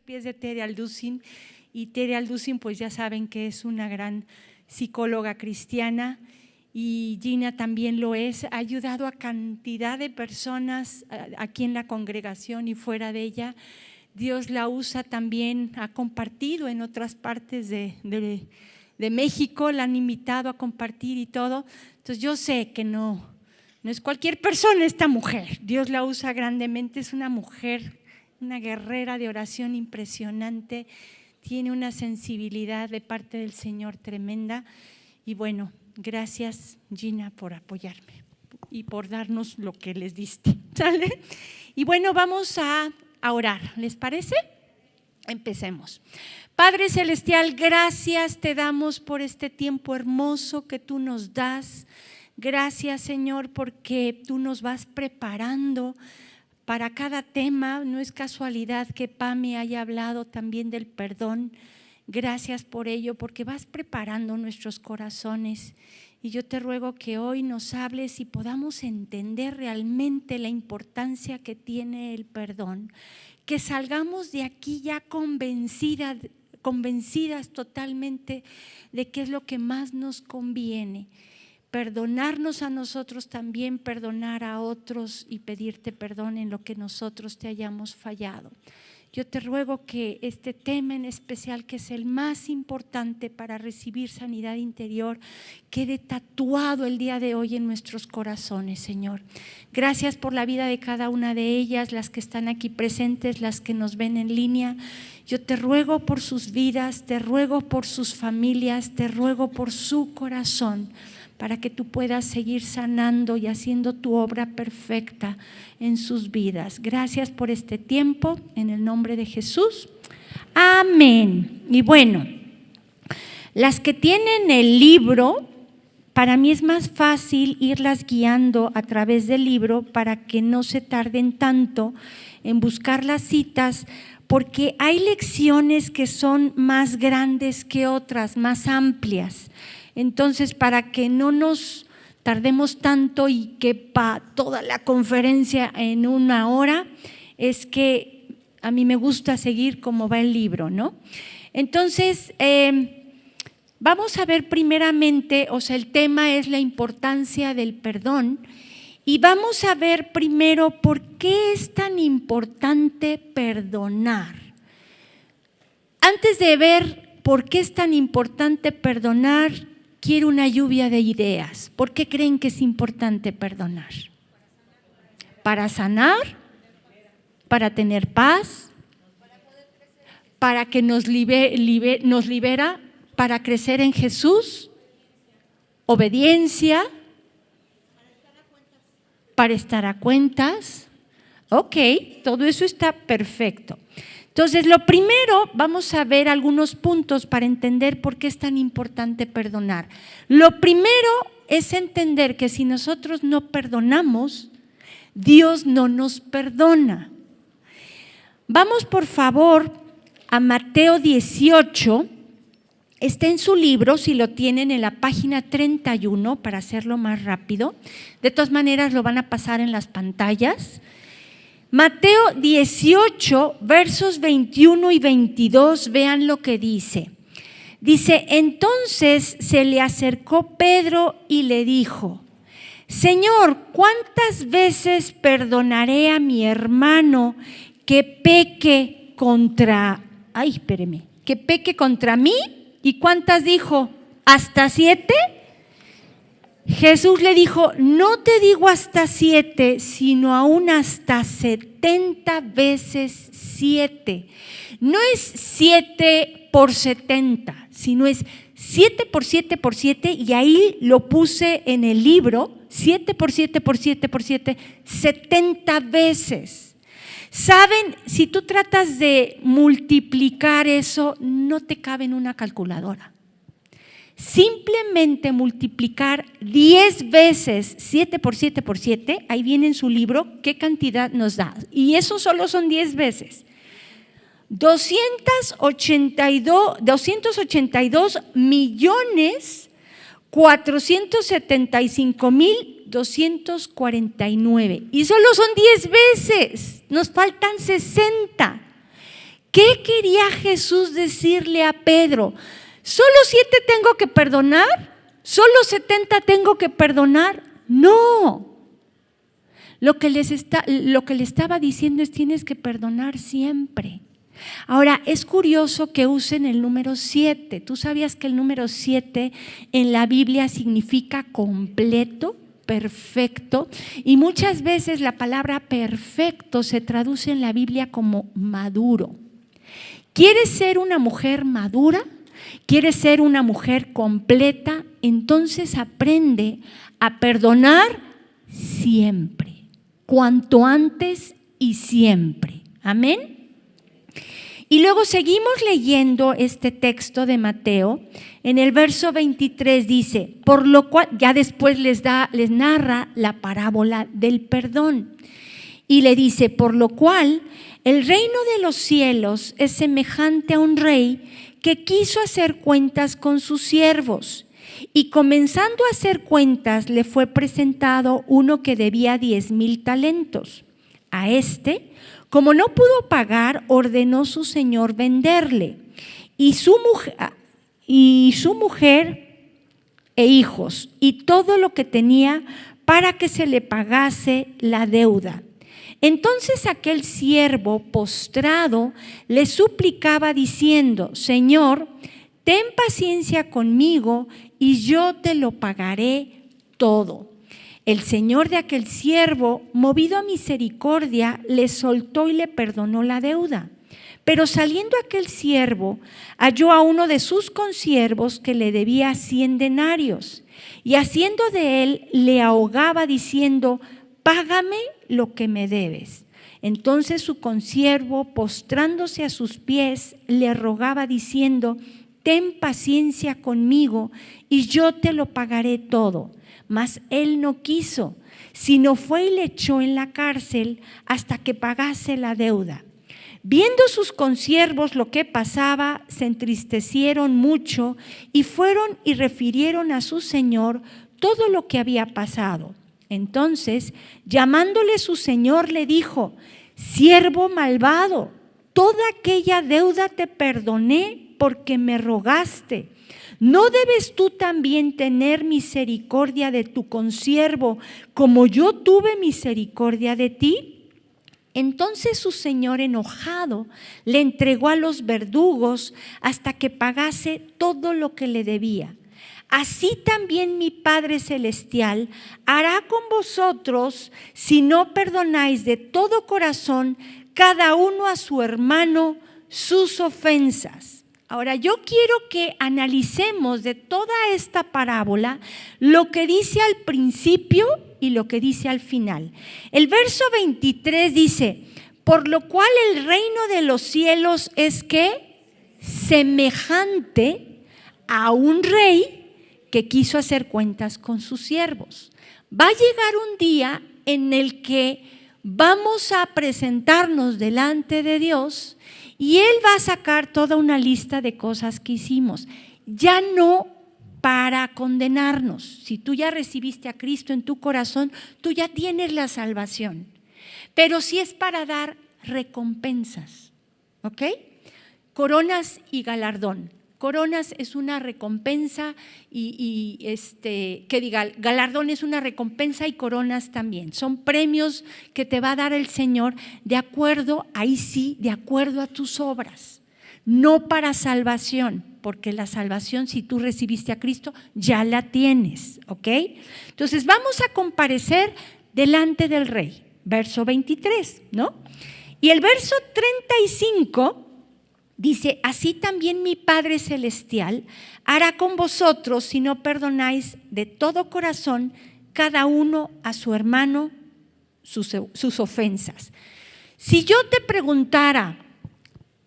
pies de Tere Alducin, y Tere Alducin pues ya saben que es una gran psicóloga cristiana, y Gina también lo es. Ha ayudado a cantidad de personas aquí en la congregación y fuera de ella. Dios la usa también, ha compartido en otras partes de México, la han invitado a compartir y todo. Entonces yo sé que no es cualquier persona esta mujer, Dios la usa grandemente, es una mujer, una guerrera de oración impresionante, tiene una sensibilidad de parte del Señor tremenda. Y bueno, gracias Gina por apoyarme y por darnos lo que les diste, ¿sale? Y bueno, vamos a orar, ¿les parece? Empecemos. Padre Celestial, gracias te damos por este tiempo hermoso que tú nos das. Gracias, Señor, porque tú nos vas preparando para cada tema. No es casualidad que Pame haya hablado también del perdón. Gracias por ello, porque vas preparando nuestros corazones. Y yo te ruego que hoy nos hables y podamos entender realmente la importancia que tiene el perdón. Que salgamos de aquí ya convencidas totalmente de qué es lo que más nos conviene. Perdonarnos a nosotros también, perdonar a otros y pedirte perdón en lo que nosotros te hayamos fallado. Yo te ruego que este tema en especial, que es el más importante para recibir sanidad interior, quede tatuado el día de hoy en nuestros corazones, Señor. Gracias por la vida de cada una de ellas, las que están aquí presentes, las que nos ven en línea. Yo te ruego por sus vidas, te ruego por sus familias, te ruego por su corazón, para que tú puedas seguir sanando y haciendo tu obra perfecta en sus vidas. Gracias por este tiempo, en el nombre de Jesús. Amén. Y bueno, las que tienen el libro, para mí es más fácil irlas guiando a través del libro para que no se tarden tanto en buscar las citas, porque hay lecciones que son más grandes que otras, más amplias. Entonces, para que no nos tardemos tanto y quepa toda la conferencia en una hora, es que a mí me gusta seguir cómo va el libro, ¿no? Entonces, vamos a ver primeramente, el tema es la importancia del perdón, y vamos a ver primero por qué es tan importante perdonar. Antes de ver por qué es tan importante perdonar, quiero una lluvia de ideas. ¿Por qué creen que es importante perdonar? Para sanar, para tener paz, para que nos libera, para crecer en Jesús, obediencia, para estar a cuentas. Ok, todo eso está perfecto. Entonces, lo primero, vamos a ver algunos puntos para entender por qué es tan importante perdonar. Lo primero es entender que si nosotros no perdonamos, Dios no nos perdona. Vamos por favor a Mateo 18, está en su libro, si lo tienen en la página 31 para hacerlo más rápido. De todas maneras lo van a pasar en las pantallas. Mateo 18, versos 21 y 22, vean lo que dice. Dice, entonces se le acercó Pedro y le dijo, Señor, ¿cuántas veces perdonaré a mi hermano que peque contra mí? ¿Y cuántas dijo? ¿Hasta 7? Jesús le dijo, no te digo hasta 7, sino aún hasta 70 veces 7. No es 7 por 70, sino es 7 por 7 por 7, y ahí lo puse en el libro, 7 por 7 por 7 por 7, 70 veces. ¿Saben? Si tú tratas de multiplicar eso, no te cabe en una calculadora. Simplemente multiplicar 10 veces 7 por 7 por 7, ahí viene en su libro qué cantidad nos da. Y eso solo son 10 veces. 282.475.249. Y solo son 10 veces, nos faltan 60. ¿Qué quería Jesús decirle a Pedro? ¿Solo 7 tengo que perdonar? ¿Solo 70 tengo que perdonar? No. Lo que le estaba diciendo es: tienes que perdonar siempre. Ahora, es curioso que usen el número 7. ¿Tú sabías que el número 7 en la Biblia significa completo, perfecto? Y muchas veces la palabra perfecto se traduce en la Biblia como maduro. ¿Quieres ser una mujer madura? ¿Quieres ser una mujer completa? Entonces aprende a perdonar siempre, cuanto antes y siempre. Amén. Y luego seguimos leyendo este texto de Mateo. En el verso 23 dice: por lo cual, ya después les narra la parábola del perdón. Y le dice: por lo cual el reino de los cielos es semejante a un rey que quiso hacer cuentas con sus siervos. Y comenzando a hacer cuentas, le fue presentado uno que debía 10,000 talentos. A este, como no pudo pagar, ordenó su señor venderle, y su mujer e hijos, y todo lo que tenía, para que se le pagase la deuda. Entonces aquel siervo, postrado, le suplicaba diciendo: Señor, ten paciencia conmigo y yo te lo pagaré todo. El señor de aquel siervo, movido a misericordia, le soltó y le perdonó la deuda. Pero saliendo aquel siervo, halló a uno de sus consiervos que le debía 100 denarios, y haciendo de él, le ahogaba diciendo: págame lo que me debes. Entonces su consiervo, postrándose a sus pies, le rogaba diciendo: ten paciencia conmigo y yo te lo pagaré todo. Mas él no quiso, sino fue y le echó en la cárcel hasta que pagase la deuda. Viendo sus consiervos lo que pasaba, se entristecieron mucho y fueron y refirieron a su señor todo lo que había pasado. Entonces, llamándole su señor, le dijo: siervo malvado, toda aquella deuda te perdoné porque me rogaste. ¿No debes tú también tener misericordia de tu consiervo, como yo tuve misericordia de ti? Entonces su señor, enojado, le entregó a los verdugos hasta que pagase todo lo que le debía. Así también mi Padre Celestial hará con vosotros si no perdonáis de todo corazón cada uno a su hermano sus ofensas. Ahora, yo quiero que analicemos de toda esta parábola lo que dice al principio y lo que dice al final. El verso 23 dice: por lo cual el reino de los cielos es ¿qué? Semejante a un rey que quiso hacer cuentas con sus siervos. Va a llegar un día en el que vamos a presentarnos delante de Dios y Él va a sacar toda una lista de cosas que hicimos, ya no para condenarnos. Si tú ya recibiste a Cristo en tu corazón, tú ya tienes la salvación, pero sí es para dar recompensas, ¿ok? Coronas y galardón. Coronas es una recompensa galardón es una recompensa, y coronas también. Son premios que te va a dar el Señor de acuerdo, ahí sí, de acuerdo a tus obras. No para salvación, porque la salvación, si tú recibiste a Cristo, ya la tienes, ¿ok? Entonces vamos a comparecer delante del Rey, verso 23, ¿no? Y el verso 35 dice: así también mi Padre Celestial hará con vosotros si no perdonáis de todo corazón cada uno a su hermano sus ofensas. Si yo te preguntara,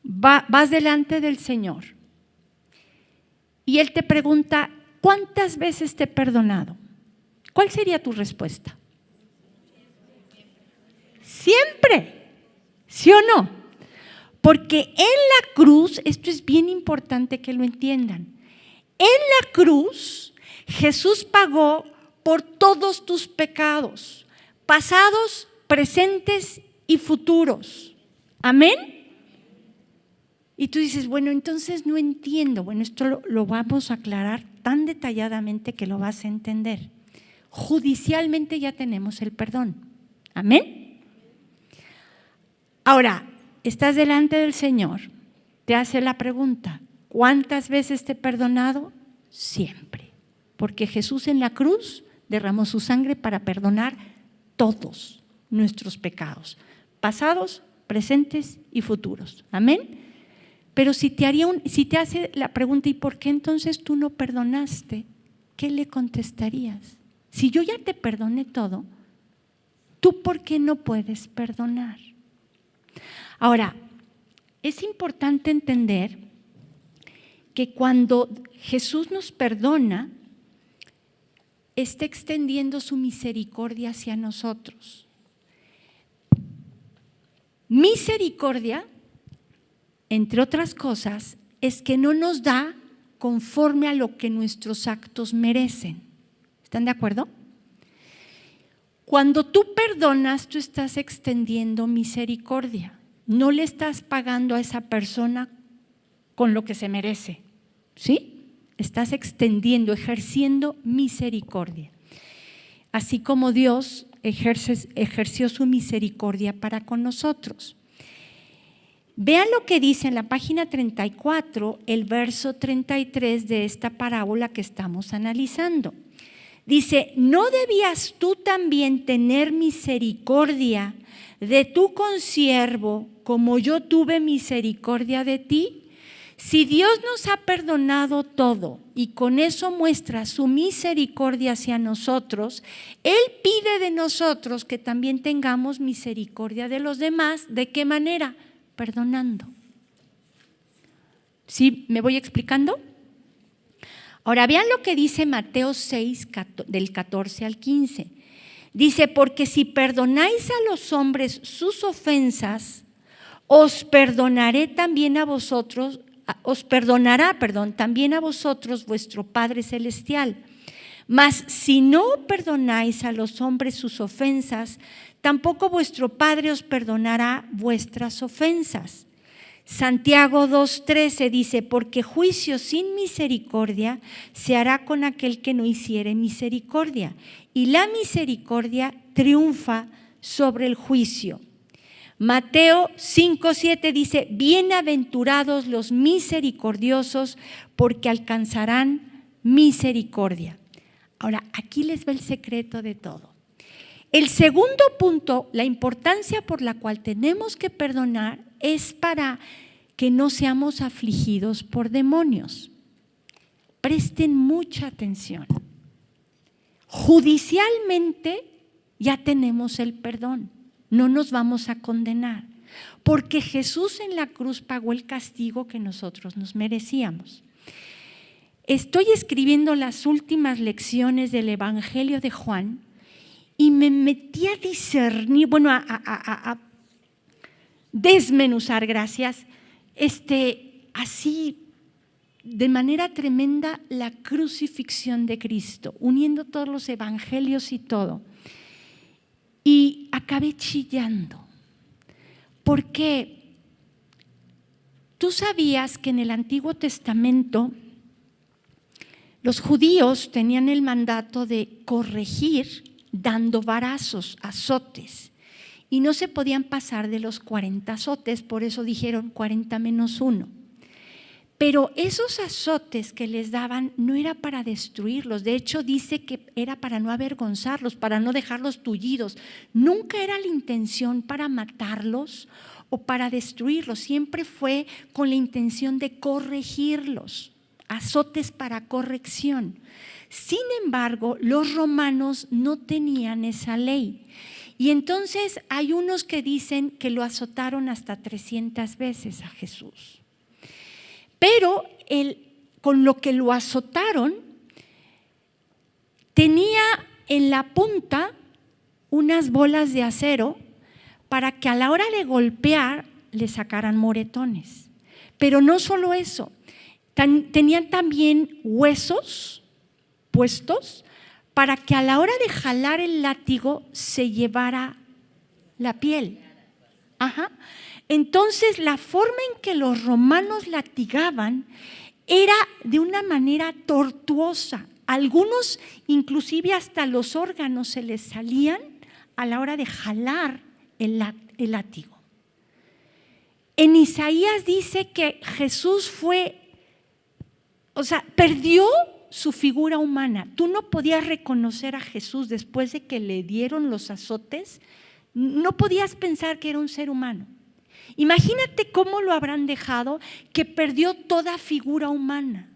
vas delante del Señor y Él te pregunta: ¿cuántas veces te he perdonado? ¿Cuál sería tu respuesta? Siempre, ¿sí o no? Porque en la cruz, esto es bien importante que lo entiendan, en la cruz Jesús pagó por todos tus pecados, pasados, presentes y futuros. Amén. Y tú dices, bueno, entonces no entiendo. Bueno, esto lo vamos a aclarar tan detalladamente que lo vas a entender. Judicialmente ya tenemos el perdón. Amén. Ahora, estás delante del Señor, te hace la pregunta, ¿cuántas veces te he perdonado? Siempre. Porque Jesús en la cruz derramó su sangre para perdonar todos nuestros pecados, pasados, presentes y futuros. Amén. Pero si te hace la pregunta, ¿y por qué entonces tú no perdonaste? ¿Qué le contestarías? Si yo ya te perdoné todo, ¿tú por qué no puedes perdonar? Ahora, es importante entender que cuando Jesús nos perdona, está extendiendo su misericordia hacia nosotros. Misericordia, entre otras cosas, es que no nos da conforme a lo que nuestros actos merecen. ¿Están de acuerdo? Cuando tú perdonas, tú estás extendiendo misericordia. No le estás pagando a esa persona con lo que se merece, ¿sí? Estás extendiendo, ejerciendo misericordia. Así como Dios ejerció su misericordia para con nosotros. Vean lo que dice en la página 34, el verso 33 de esta parábola que estamos analizando. Dice, ¿no debías tú también tener misericordia de tu consiervo como yo tuve misericordia de ti? Si Dios nos ha perdonado todo y con eso muestra su misericordia hacia nosotros, Él pide de nosotros que también tengamos misericordia de los demás. ¿De qué manera? Perdonando. ¿Sí me voy explicando? Ahora vean lo que dice Mateo 6, del 14 al 15. Dice, porque si perdonáis a los hombres sus ofensas, os perdonará también a vosotros vuestro Padre Celestial. Mas si no perdonáis a los hombres sus ofensas, tampoco vuestro Padre os perdonará vuestras ofensas. Santiago 2:13 dice, porque juicio sin misericordia se hará con aquel que no hiciere misericordia, y la misericordia triunfa sobre el juicio. Mateo 5:7 dice, bienaventurados los misericordiosos, porque alcanzarán misericordia. Ahora, aquí les va el secreto de todo. El segundo punto, la importancia por la cual tenemos que perdonar es para que no seamos afligidos por demonios. Presten mucha atención. Judicialmente ya tenemos el perdón, no nos vamos a condenar, porque Jesús en la cruz pagó el castigo que nosotros nos merecíamos. Estoy escribiendo las últimas lecciones del Evangelio de Juan y me metí a discernir, a desmenuzar, gracias, así de manera tremenda la crucifixión de Cristo, uniendo todos los evangelios y todo. Y acabé chillando, porque tú sabías que en el Antiguo Testamento los judíos tenían el mandato de corregir dando varazos, azotes, y no se podían pasar de los 40 azotes, por eso dijeron 40 menos 1. Pero esos azotes que les daban no era para destruirlos, de hecho dice que era para no avergonzarlos, para no dejarlos tullidos. Nunca era la intención para matarlos o para destruirlos, siempre fue con la intención de corregirlos, azotes para corrección. Sin embargo, los romanos no tenían esa ley. Y entonces hay unos que dicen que lo azotaron hasta 300 veces a Jesús. Pero con lo que lo azotaron, tenía en la punta unas bolas de acero para que a la hora de golpear le sacaran moretones. Pero no solo eso, tenían también huesos puestos para que a la hora de jalar el látigo se llevara la piel. Ajá. Entonces, la forma en que los romanos latigaban era de una manera tortuosa. Algunos, inclusive hasta los órganos se les salían a la hora de jalar el látigo. En Isaías dice que Jesús perdió su figura humana. Tú no podías reconocer a Jesús después de que le dieron los azotes, no podías pensar que era un ser humano. Imagínate cómo lo habrán dejado, que perdió toda figura humana.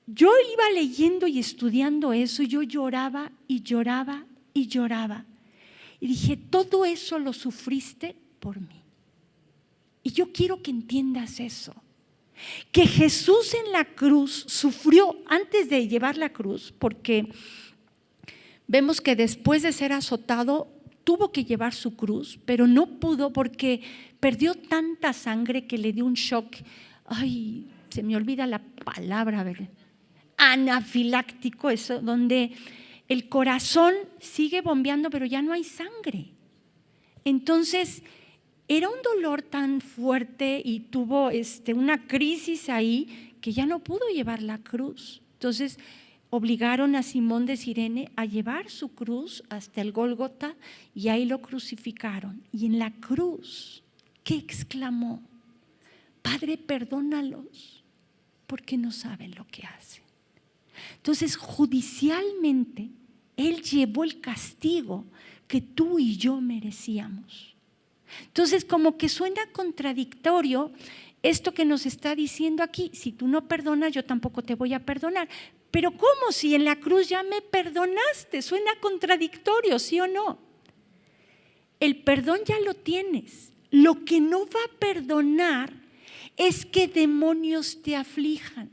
Yo iba leyendo y estudiando eso y yo lloraba y lloraba y lloraba. Y dije, todo eso lo sufriste por mí. Y yo quiero que entiendas eso. Que Jesús en la cruz sufrió antes de llevar la cruz, porque vemos que después de ser azotado tuvo que llevar su cruz, pero no pudo porque perdió tanta sangre que le dio un shock. Ay, se me olvida la palabra, ¿verdad? Anafiláctico, eso, donde el corazón sigue bombeando, pero ya no hay sangre. Entonces, era un dolor tan fuerte y tuvo una crisis ahí que ya no pudo llevar la cruz. Entonces, obligaron a Simón de Cirene a llevar su cruz hasta el Gólgota y ahí lo crucificaron. Y en la cruz, ¿qué exclamó? Padre, perdónalos, porque no saben lo que hacen. Entonces, judicialmente, Él llevó el castigo que tú y yo merecíamos. Entonces, como que suena contradictorio esto que nos está diciendo aquí. Si tú no perdonas, yo tampoco te voy a perdonar. Pero ¿cómo si en la cruz ya me perdonaste? Suena contradictorio, ¿sí o no? El perdón ya lo tienes. Lo que no va a perdonar es que demonios te aflijan.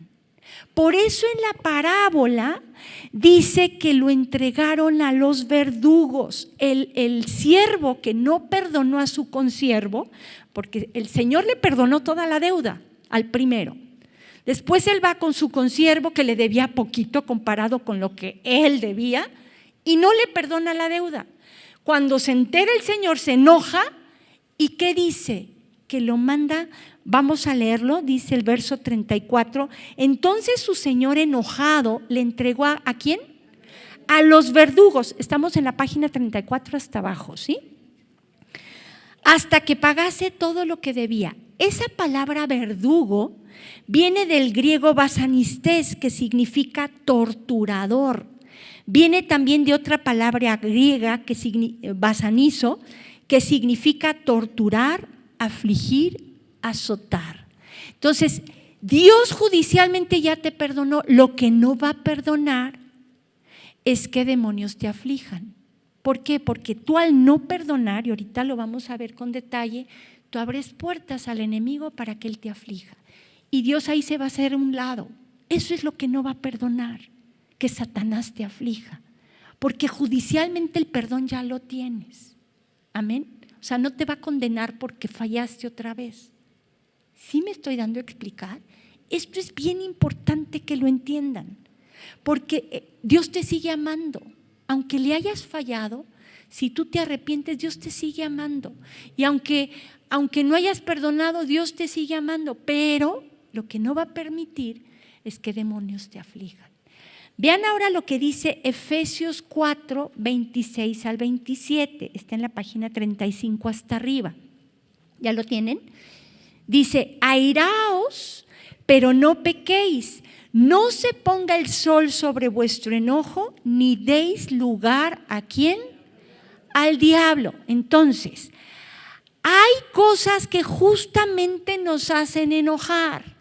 Por eso en la parábola dice que lo entregaron a los verdugos. El siervo que no perdonó a su consiervo, porque el Señor le perdonó toda la deuda al primero. Después él va con su consiervo que le debía poquito comparado con lo que él debía y no le perdona la deuda. Cuando se entera el Señor se enoja y ¿qué dice? Que lo manda. Vamos a leerlo, dice el verso 34. Entonces su señor enojado le entregó ¿a quién? A los verdugos. Estamos en la página 34 hasta abajo, ¿sí? Hasta que pagase todo lo que debía. Esa palabra verdugo viene del griego basanistés, que significa torturador. Viene también de otra palabra griega, basanizo, que significa torturar, afligir, azotar. Entonces, Dios judicialmente ya te perdonó. Lo que no va a perdonar es que demonios te aflijan. ¿Por qué? Porque tú al no perdonar, y ahorita lo vamos a ver con detalle, tú abres puertas al enemigo para que él te aflija. Y Dios ahí se va a hacer a un lado. Eso es lo que no va a perdonar, que Satanás te aflija. Porque judicialmente el perdón ya lo tienes. Amén. O sea, no te va a condenar porque fallaste otra vez. ¿Sí me estoy dando a explicar? Esto es bien importante que lo entiendan, porque Dios te sigue amando. Aunque le hayas fallado, si tú te arrepientes, Dios te sigue amando. Y aunque no hayas perdonado, Dios te sigue amando. Pero lo que no va a permitir es que demonios te aflijan. Vean ahora lo que dice Efesios 4, 26 al 27. Está en la página 35 hasta arriba. ¿Ya lo tienen? Dice, airaos, pero no pequéis. No se ponga el sol sobre vuestro enojo, ni deis lugar ¿a quién? Al diablo. Entonces, hay cosas que justamente nos hacen enojar.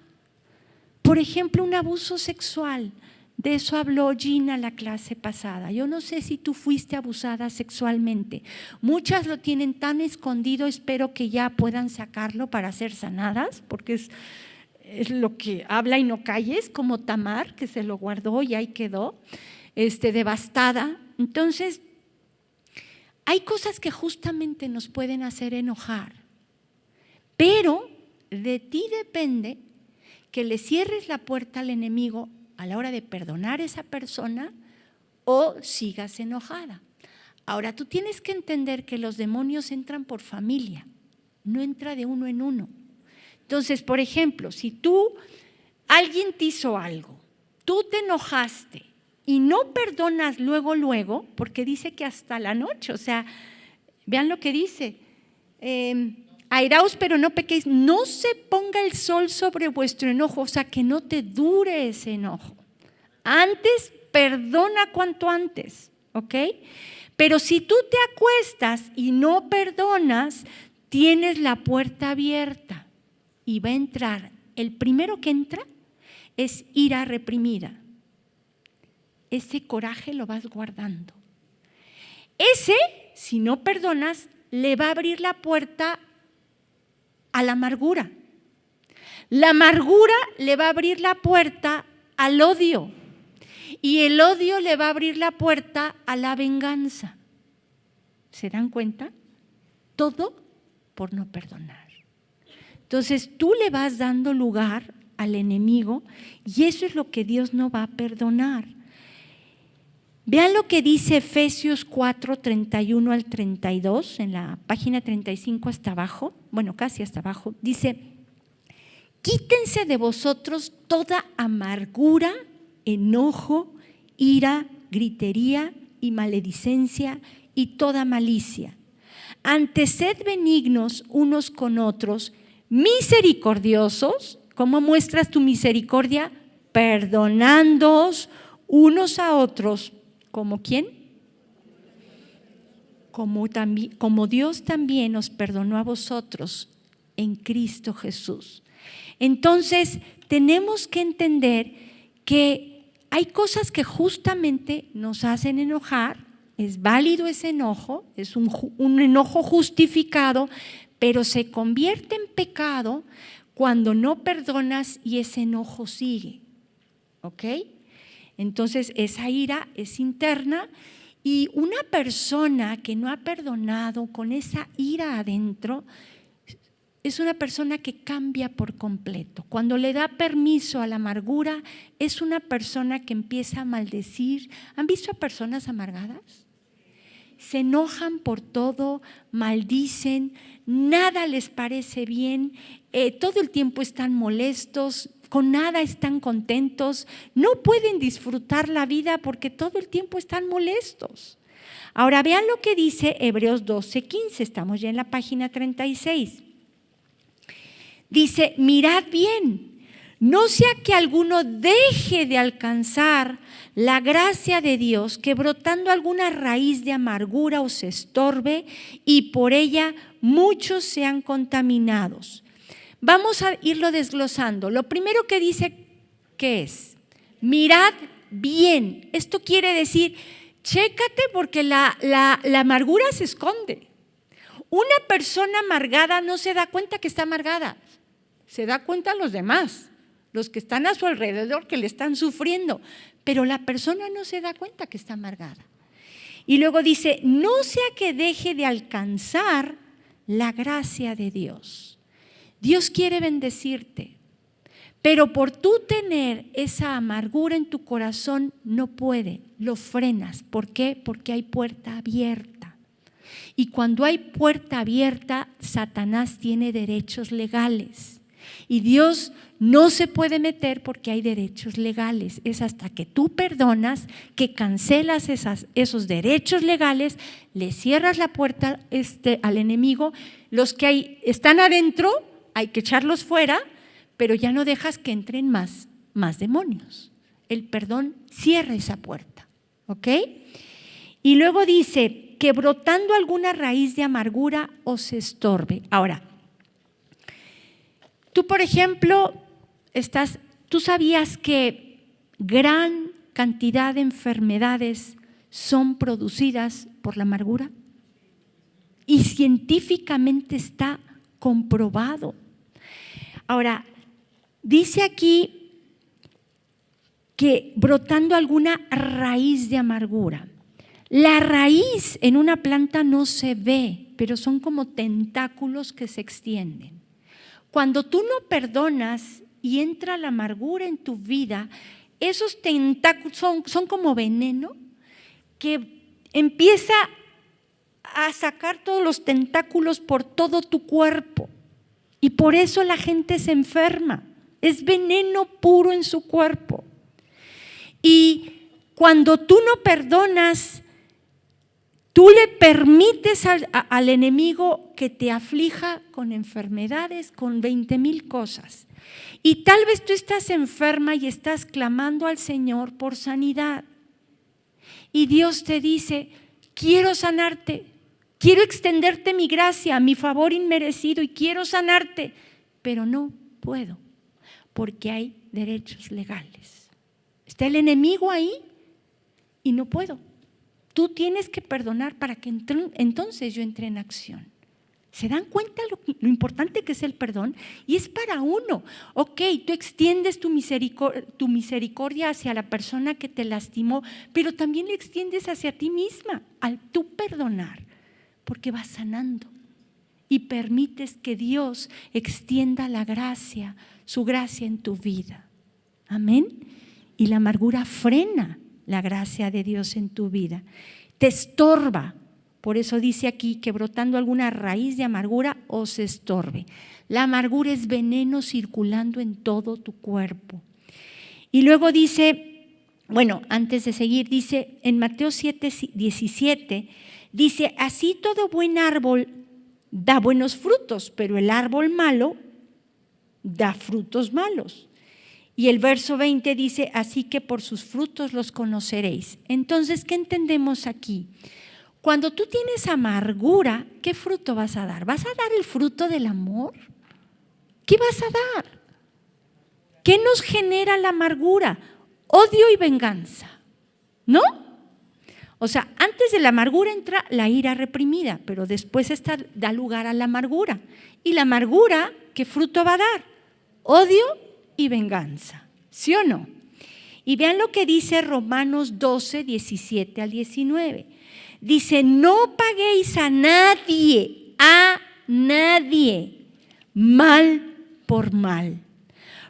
Por ejemplo, un abuso sexual. De eso habló Gina la clase pasada. Yo no sé si tú fuiste abusada sexualmente. Muchas lo tienen tan escondido, espero que ya puedan sacarlo para ser sanadas, porque es lo que habla y no calles, como Tamar, que se lo guardó y ahí quedó, devastada. Entonces, hay cosas que justamente nos pueden hacer enojar, pero de ti depende que le cierres la puerta al enemigo a la hora de perdonar a esa persona o sigas enojada. Ahora, tú tienes que entender que los demonios entran por familia, no entra de uno en uno. Entonces, por ejemplo, si alguien te hizo algo, tú te enojaste y no perdonas luego, porque dice que hasta la noche, o sea, vean lo que dice, airaos pero no pequéis, no se ponga el sol sobre vuestro enojo, o sea, que no te dure ese enojo. Antes, perdona cuanto antes, ¿ok? Pero si tú te acuestas y no perdonas, tienes la puerta abierta y va a entrar. El primero que entra es ira reprimida. Ese coraje lo vas guardando. Ese, si no perdonas, le va a abrir la puerta a la amargura. La amargura le va a abrir la puerta al odio. Y el odio le va a abrir la puerta a la venganza. ¿Se dan cuenta? Todo por no perdonar. Entonces tú le vas dando lugar al enemigo y eso es lo que Dios no va a perdonar. Vean lo que dice Efesios 4, 31 al 32, en la página 35 hasta abajo, bueno, casi hasta abajo, dice: quítense de vosotros toda amargura, enojo, ira, gritería y maledicencia y toda malicia. Antes sed benignos unos con otros, misericordiosos. ¿Cómo muestras tu misericordia? Perdonándoos unos a otros. ¿Como quién? Como Dios también os perdonó a vosotros en Cristo Jesús. Entonces, tenemos que entender que hay cosas que justamente nos hacen enojar, es válido ese enojo, es un enojo justificado, pero se convierte en pecado cuando no perdonas y ese enojo sigue, ¿ok? Entonces, esa ira es interna y una persona que no ha perdonado con esa ira adentro es una persona que cambia por completo. Cuando le da permiso a la amargura, es una persona que empieza a maldecir. ¿Han visto a personas amargadas? Se enojan por todo, maldicen, nada les parece bien, todo el tiempo están molestos, con nada están contentos, no pueden disfrutar la vida porque todo el tiempo están molestos. Ahora vean lo que dice Hebreos 12:15, estamos ya en la página 36. Dice: mirad bien, no sea que alguno deje de alcanzar la gracia de Dios, que brotando alguna raíz de amargura os estorbe y por ella muchos sean contaminados. Vamos a irlo desglosando. Lo primero que dice, ¿qué es? Mirad bien. Esto quiere decir, chécate porque la amargura se esconde. Una persona amargada no se da cuenta que está amargada, se da cuenta a los demás, los que están a su alrededor que le están sufriendo, pero la persona no se da cuenta que está amargada. Y luego dice, no sea que deje de alcanzar la gracia de Dios. Dios quiere bendecirte, pero por tú tener esa amargura en tu corazón no puede, lo frenas. ¿Por qué? Porque hay puerta abierta. Y cuando hay puerta abierta, Satanás tiene derechos legales. Y Dios no se puede meter porque hay derechos legales. Es hasta que tú perdonas, que cancelas esos derechos legales, le cierras la puerta al enemigo. Los que están adentro hay que echarlos fuera, pero ya no dejas que entren más demonios. El perdón cierra esa puerta, ¿ok? Y luego dice que brotando alguna raíz de amargura os estorbe. Ahora, tú, por ejemplo, tú sabías que gran cantidad de enfermedades son producidas por la amargura y científicamente está comprobado. Ahora, dice aquí que brotando alguna raíz de amargura. La raíz en una planta no se ve, pero son como tentáculos que se extienden. Cuando tú no perdonas y entra la amargura en tu vida, esos tentáculos son como veneno que empieza a sacar todos los tentáculos por todo tu cuerpo. Y por eso la gente se enferma. Es veneno puro en su cuerpo. Y cuando tú no perdonas, tú le permites al enemigo que te aflija con enfermedades, con 20,000 cosas. Y tal vez tú estás enferma y estás clamando al Señor por sanidad. Y Dios te dice, quiero sanarte, quiero extenderte mi gracia, mi favor inmerecido y quiero sanarte, pero no puedo, porque hay derechos legales. Está el enemigo ahí y no puedo. Tú tienes que perdonar para que entonces yo entre en acción. ¿Se dan cuenta lo importante que es el perdón? Y es para uno. Ok, tú extiendes tu misericordia hacia la persona que te lastimó, pero también le extiendes hacia ti misma al tú perdonar, porque vas sanando y permites que Dios extienda la gracia, su gracia en tu vida. Amén. Y la amargura frena la gracia de Dios en tu vida. Te estorba. Por eso dice aquí que brotando alguna raíz de amargura os estorbe. La amargura es veneno circulando en todo tu cuerpo. Y luego dice, bueno, antes de seguir, dice en Mateo 7:17, dice, así todo buen árbol da buenos frutos, pero el árbol malo da frutos malos. Y el verso 20 dice, así que por sus frutos los conoceréis. Entonces, ¿qué entendemos aquí? Cuando tú tienes amargura, ¿qué fruto vas a dar? ¿Vas a dar el fruto del amor? ¿Qué vas a dar? ¿Qué nos genera la amargura? Odio y venganza, ¿no? O sea, antes de la amargura entra la ira reprimida, pero después da lugar a la amargura. ¿Y la amargura qué fruto va a dar? Odio y venganza, ¿sí o no? Y vean lo que dice Romanos 12, 17 al 19. Dice, no paguéis a nadie, mal por mal.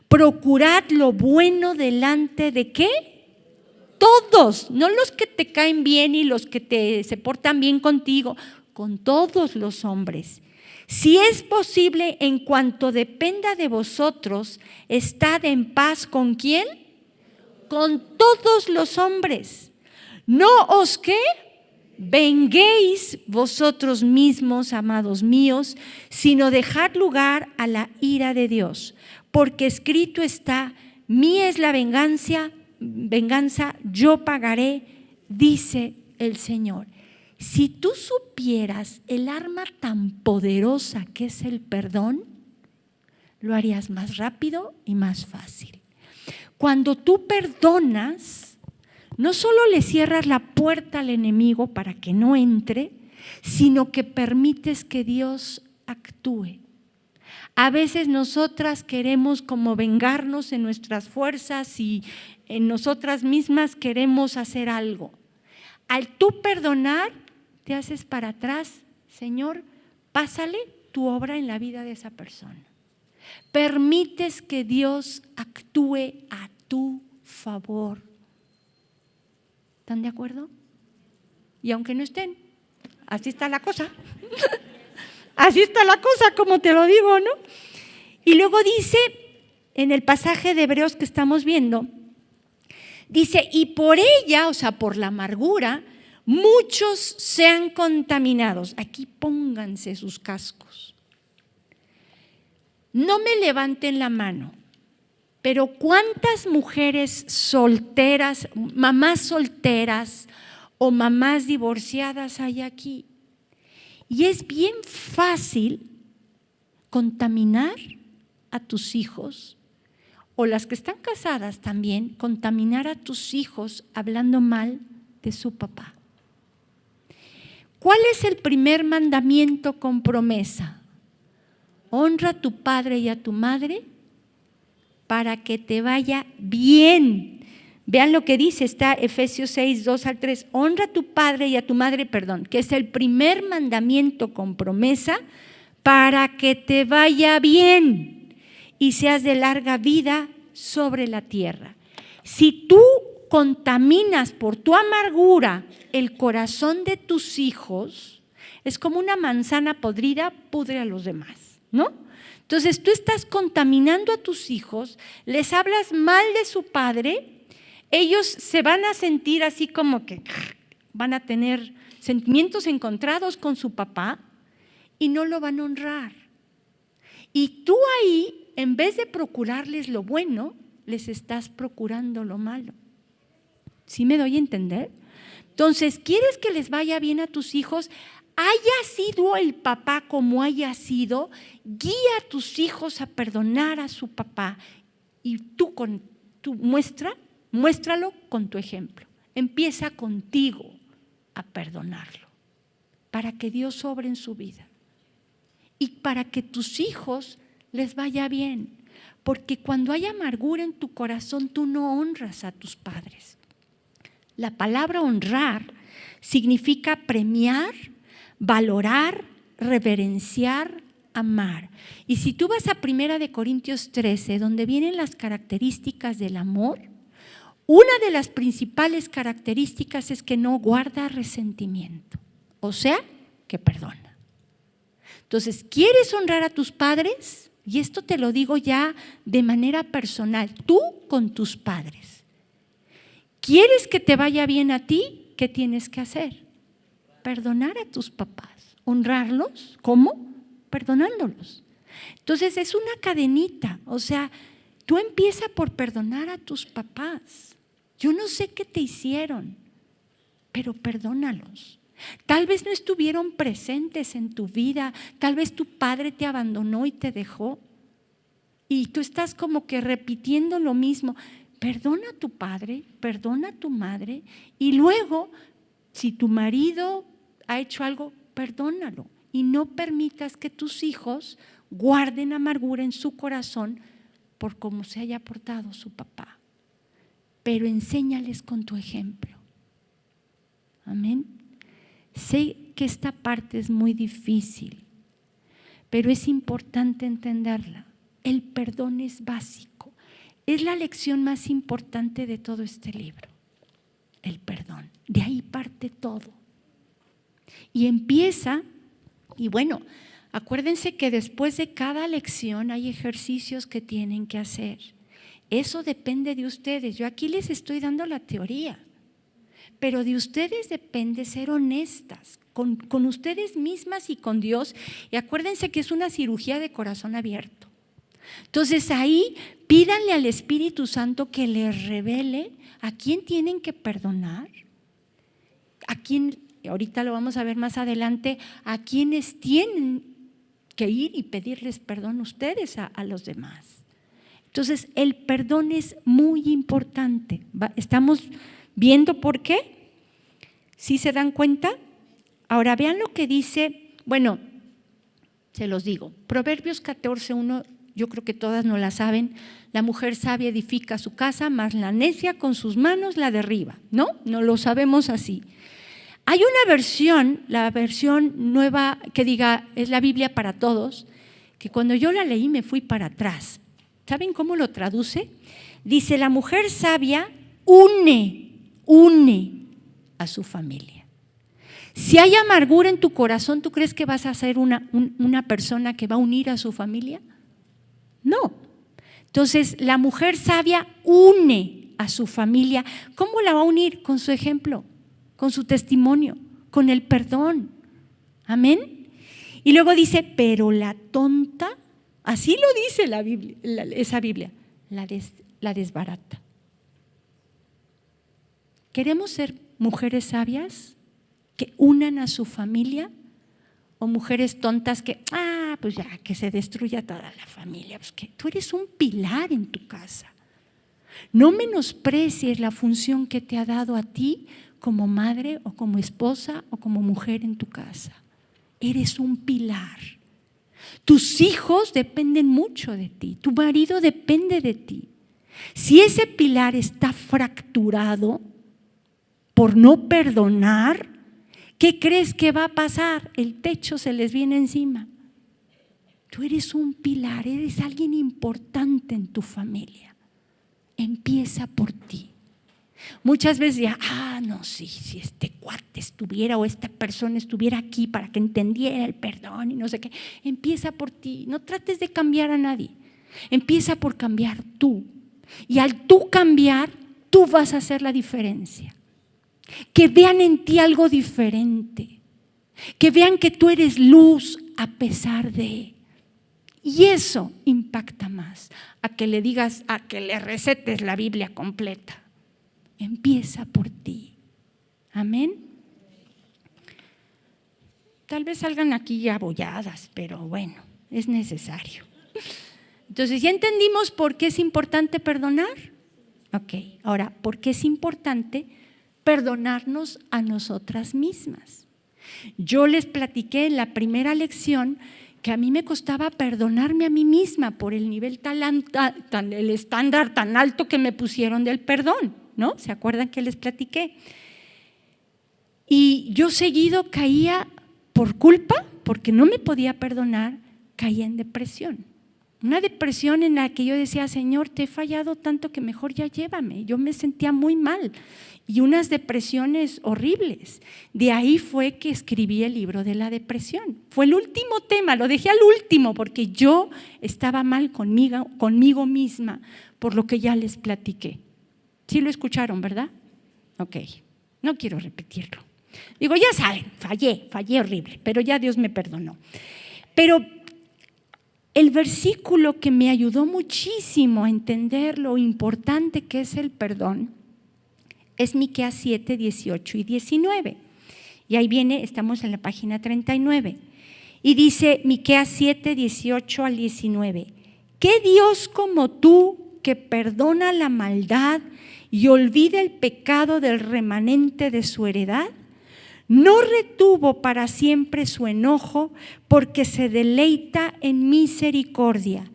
Procurad lo bueno delante de ¿qué? Todos, no los que te caen bien y los que se portan bien contigo, con todos los hombres. Si es posible, en cuanto dependa de vosotros, estad en paz ¿con quién? Con todos los hombres. No os ¿qué? Venguéis vosotros mismos, amados míos, sino dejad lugar a la ira de Dios, porque escrito está, mía es la venganza, yo pagaré, dice el Señor. Si tú supieras el arma tan poderosa que es el perdón, lo harías más rápido y más fácil. Cuando tú perdonas, no solo le cierras la puerta al enemigo para que no entre, sino que permites que Dios actúe. A veces nosotras queremos como vengarnos en nuestras fuerzas y en nosotras mismas queremos hacer algo. Al tú perdonar, te haces para atrás, Señor, pásale tu obra en la vida de esa persona. Permites que Dios actúe a tu favor. ¿Están de acuerdo? Y aunque no estén, así está la cosa. Así está la cosa, como te lo digo, ¿no? Y luego dice, en el pasaje de Hebreos que estamos viendo, dice, y por ella, o sea, por la amargura, muchos sean contaminados. Aquí pónganse sus cascos. No me levanten la mano, pero ¿cuántas mujeres solteras, mamás solteras o mamás divorciadas hay aquí? Y es bien fácil contaminar a tus hijos, o las que están casadas también, contaminar a tus hijos hablando mal de su papá. ¿Cuál es el primer mandamiento con promesa? Honra a tu padre y a tu madre para que te vaya bien. Vean lo que dice, está Efesios 6, 2 al 3. Honra a tu padre y a tu madre, que es el primer mandamiento con promesa para que te vaya bien y seas de larga vida sobre la tierra. Si tú contaminas por tu amargura el corazón de tus hijos, Es como una manzana podrida, pudre a los demás, ¿no? Entonces tú estás contaminando a tus hijos, les hablas mal de su padre, ellos se van a sentir así como que van a tener sentimientos encontrados con su papá y no lo van a honrar. Y tú ahí, en vez de procurarles lo bueno, les estás procurando lo malo. ¿Sí me doy a entender? Entonces, ¿quieres que les vaya bien a tus hijos? Haya sido el papá como haya sido, guía a tus hijos a perdonar a su papá y tú muéstralo con tu ejemplo. Empieza contigo a perdonarlo para que Dios obre en su vida y para que tus hijos les vaya bien, porque cuando hay amargura en tu corazón tú no honras a tus padres. La palabra honrar significa premiar, valorar, reverenciar, amar. Y si tú vas a 1 Corintios 13, donde vienen las características del amor, una de las principales características es que no guarda resentimiento, o sea, que perdona. Entonces, ¿quieres honrar a tus padres? Y esto te lo digo ya de manera personal, tú con tus padres. ¿Quieres que te vaya bien a ti? ¿Qué tienes que hacer? Perdonar a tus papás, honrarlos. ¿Cómo? Perdonándolos. Entonces es una cadenita, o sea, tú empieza por perdonar a tus papás. Yo no sé qué te hicieron, pero perdónalos. Tal vez no estuvieron presentes en tu vida, tal vez tu padre te abandonó y te dejó y tú estás como que repitiendo lo mismo. Perdona a tu padre, perdona a tu madre y luego, si tu marido ha hecho algo, perdónalo y no permitas que tus hijos guarden amargura en su corazón por cómo se haya portado su papá. Pero enséñales con tu ejemplo. Amén. Sé que esta parte es muy difícil, pero es importante entenderla. El perdón es básico. Es la lección más importante de todo este libro, el perdón. De ahí parte todo. Y empieza, y bueno, acuérdense que después de cada lección hay ejercicios que tienen que hacer. Eso depende de ustedes. Yo aquí les estoy dando la teoría, pero de ustedes depende ser honestas con ustedes mismas y con Dios. Y acuérdense que es una cirugía de corazón abierto. Entonces ahí pídanle al Espíritu Santo que les revele a quién tienen que perdonar, a quién, ahorita lo vamos a ver más adelante, a quienes tienen que ir y pedirles perdón ustedes a los demás. Entonces el perdón es muy importante. ¿Estamos viendo por qué? ¿Sí se dan cuenta? Ahora vean lo que dice, bueno, se los digo, Proverbios 14:1. Yo creo que todas no la saben. La mujer sabia edifica su casa, mas la necia con sus manos la derriba. ¿No? No lo sabemos así. Hay una versión, la versión nueva que diga, es la Biblia para todos, que cuando yo la leí me fui para atrás. ¿Saben cómo lo traduce? Dice, la mujer sabia une a su familia. Si hay amargura en tu corazón, ¿tú crees que vas a ser una persona que va a unir a su familia? No. Entonces, la mujer sabia une a su familia. ¿Cómo la va a unir? Con su ejemplo, con su testimonio, con el perdón. Amén. Y luego dice, pero la tonta, así lo dice la Biblia, esa Biblia, la desbarata. ¿Queremos ser mujeres sabias que unan a su familia? O mujeres tontas que, pues ya, que se destruya toda la familia. Pues que tú eres un pilar en tu casa. No menosprecies la función que te ha dado a ti como madre o como esposa o como mujer en tu casa. Eres un pilar. Tus hijos dependen mucho de ti. Tu marido depende de ti. Si ese pilar está fracturado por no perdonar, ¿qué crees que va a pasar? El techo se les viene encima. Tú eres un pilar, eres alguien importante en tu familia. Empieza por ti. Muchas veces ya, no, sí, si este cuate estuviera o esta persona estuviera aquí para que entendiera el perdón y no sé qué. Empieza por ti, no trates de cambiar a nadie, empieza por cambiar tú. Y al tú cambiar, tú vas a hacer la diferencia. Que vean en ti algo diferente, que vean que tú eres luz a pesar de. Y eso impacta más a que le digas, a que le recetes la Biblia completa. Empieza por ti. Amén. Tal vez salgan aquí ya abolladas, pero bueno, es necesario. Entonces, ¿ya entendimos por qué es importante perdonar? Ok, ahora, ¿por qué es importante perdonarnos a nosotras mismas? Yo les platiqué en la primera lección que a mí me costaba perdonarme a mí misma por el nivel el estándar tan alto que me pusieron del perdón, ¿no? ¿Se acuerdan que les platiqué? Y yo seguido caía por culpa, porque no me podía perdonar, caía en depresión. Una depresión en la que yo decía, Señor, te he fallado tanto que mejor ya llévame. Yo me sentía muy mal y unas depresiones horribles. De ahí fue que escribí el libro de la depresión. Fue el último tema, lo dejé al último porque yo estaba mal conmigo misma por lo que ya les platiqué. ¿Sí lo escucharon, verdad? Ok, no quiero repetirlo. Digo, ya saben, fallé horrible, pero ya Dios me perdonó. Pero el versículo que me ayudó muchísimo a entender lo importante que es el perdón es Miqueas 7, 18 y 19. Y ahí viene, estamos en la página 39. Y dice Miqueas 7, 18 al 19. ¿Qué Dios como tú que perdona la maldad y olvida el pecado del remanente de su heredad? No retuvo para siempre su enojo, porque se deleita en misericordia.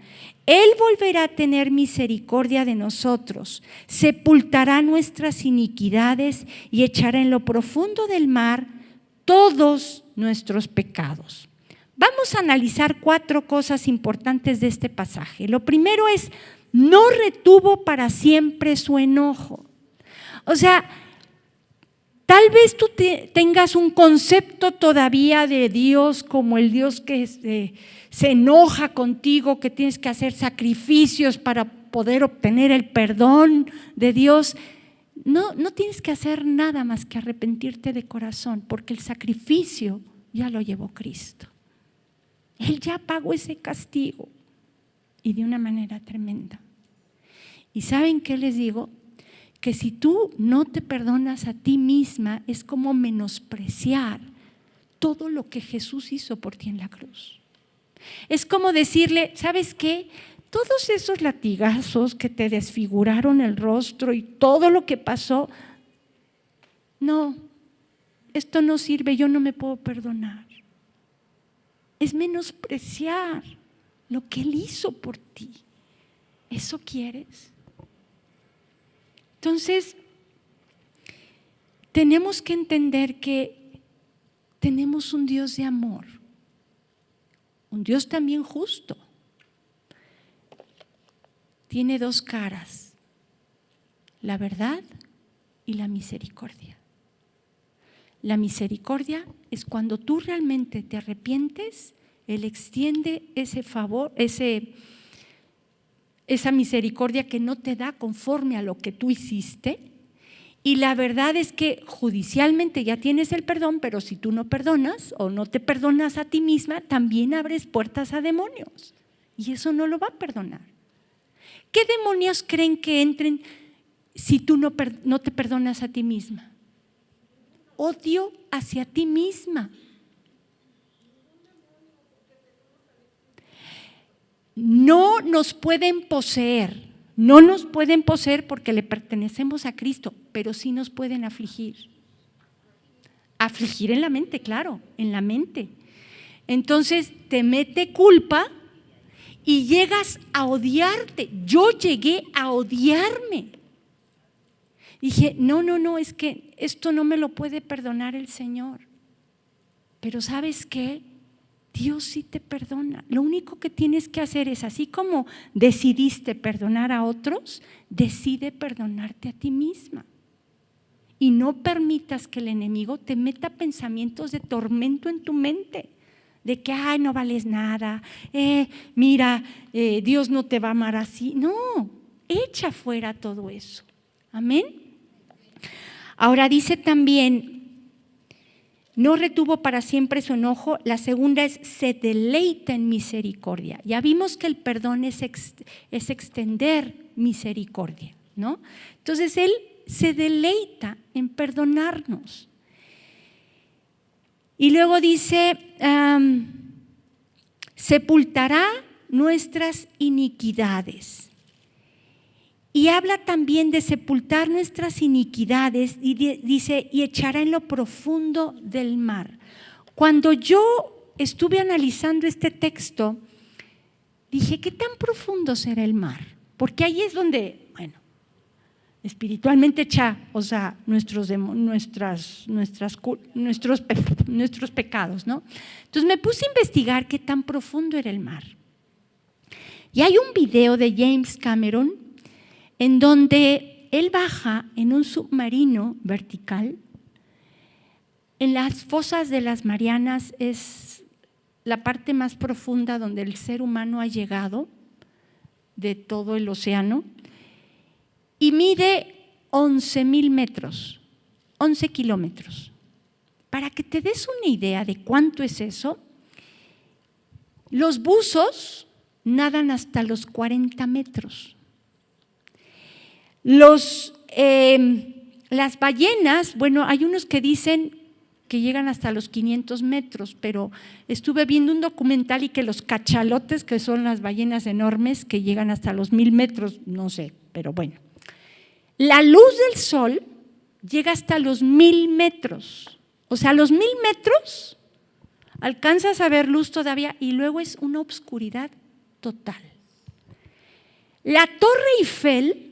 Él volverá a tener misericordia de nosotros, sepultará nuestras iniquidades y echará en lo profundo del mar todos nuestros pecados. Vamos a analizar 4 cosas importantes de este pasaje. Lo primero es, no retuvo para siempre su enojo. O sea, tal vez tú tengas un concepto todavía de Dios como el Dios que se enoja contigo, que tienes que hacer sacrificios para poder obtener el perdón de Dios. No tienes que hacer nada más que arrepentirte de corazón, porque el sacrificio ya lo llevó Cristo. Él ya pagó ese castigo y de una manera tremenda. ¿Y saben qué les digo? Que si tú no te perdonas a ti misma, es como menospreciar todo lo que Jesús hizo por ti en la cruz. Es como decirle, ¿sabes qué? Todos esos latigazos que te desfiguraron el rostro y todo lo que pasó, no, esto no sirve, yo no me puedo perdonar. Es menospreciar lo que Él hizo por ti. ¿Eso quieres? Entonces, tenemos que entender que tenemos un Dios de amor, un Dios también justo. Tiene 2 caras, la verdad y la misericordia. La misericordia es cuando tú realmente te arrepientes, Él extiende ese favor, esa misericordia que no te da conforme a lo que tú hiciste. Y la verdad es que judicialmente ya tienes el perdón, pero si tú no perdonas o no te perdonas a ti misma, también abres puertas a demonios. Y eso no lo va a perdonar. ¿Qué demonios creen que entren si tú no te perdonas a ti misma? Odio hacia ti misma. No nos pueden poseer, no nos pueden poseer porque le pertenecemos a Cristo, pero sí nos pueden afligir. Afligir en la mente, claro, en la mente. Entonces te mete culpa y llegas a odiarte. Yo llegué a odiarme. Dije, no, es que esto no me lo puede perdonar el Señor. Pero ¿sabes qué? Dios sí te perdona. Lo único que tienes que hacer es, así como decidiste perdonar a otros, decide perdonarte a ti misma. Y no permitas que el enemigo te meta pensamientos de tormento en tu mente, de que, ay, no vales nada, mira, Dios no te va a amar así. No, echa fuera todo eso. Amén. Ahora dice también, no retuvo para siempre su enojo. La segunda es, se deleita en misericordia. Ya vimos que el perdón es extender misericordia, ¿no? Entonces Él se deleita en perdonarnos. Y luego dice, sepultará nuestras iniquidades. Y habla también de sepultar nuestras iniquidades y dice, y echará en lo profundo del mar. Cuando yo estuve analizando este texto, dije, ¿qué tan profundo será el mar? Porque ahí es donde, bueno, espiritualmente echa, o sea, nuestros pecados, ¿no? Entonces me puse a investigar qué tan profundo era el mar. Y hay un video de James Cameron en donde él baja en un submarino vertical. En las fosas de las Marianas es la parte más profunda donde el ser humano ha llegado de todo el océano y mide 11,000 metros, 11 kilómetros. Para que te des una idea de cuánto es eso, los buzos nadan hasta los 40 metros. Las ballenas, bueno, hay unos que dicen que llegan hasta los 500 metros, pero estuve viendo un documental y que los cachalotes, que son las ballenas enormes, que llegan hasta los 1000 metros, no sé, pero bueno. La luz del sol llega hasta los 1000 metros, o sea, a los 1000 metros alcanzas a ver luz todavía y luego es una obscuridad total. La Torre Eiffel,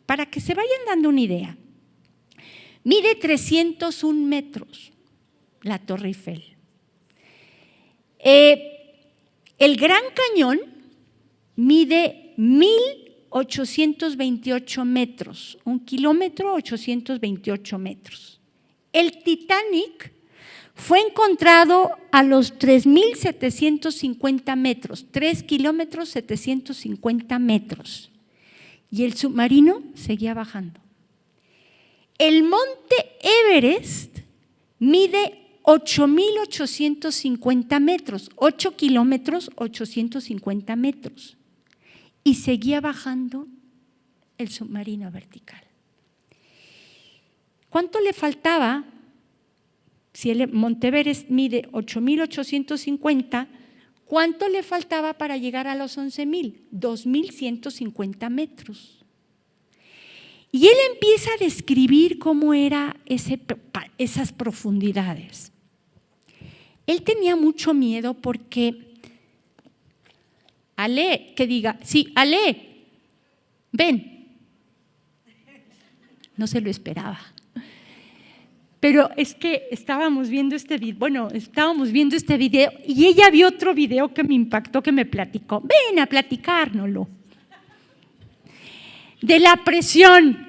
para que se vayan dando una idea, mide 301 metros, la Torre Eiffel. El Gran Cañón mide 1828 metros, 1 kilómetro, 828 metros. El Titanic fue encontrado a los 3,750 metros, 3 kilómetros, 750 metros. Y el submarino seguía bajando. El monte Everest mide 8,850 metros, 8 kilómetros, 850 metros. Y seguía bajando el submarino vertical. ¿Cuánto le faltaba? Si el monte Everest mide 8,850, ¿cuánto le faltaba para llegar a los 11,000? 2,150 metros. Y él empieza a describir cómo era esas profundidades. Él tenía mucho miedo porque Ale, que diga, sí, Ale, ven. No se lo esperaba. Pero es que estábamos viendo este video y ella vio otro video que me impactó, que me platicó. Ven a platicárnoslo. De la presión.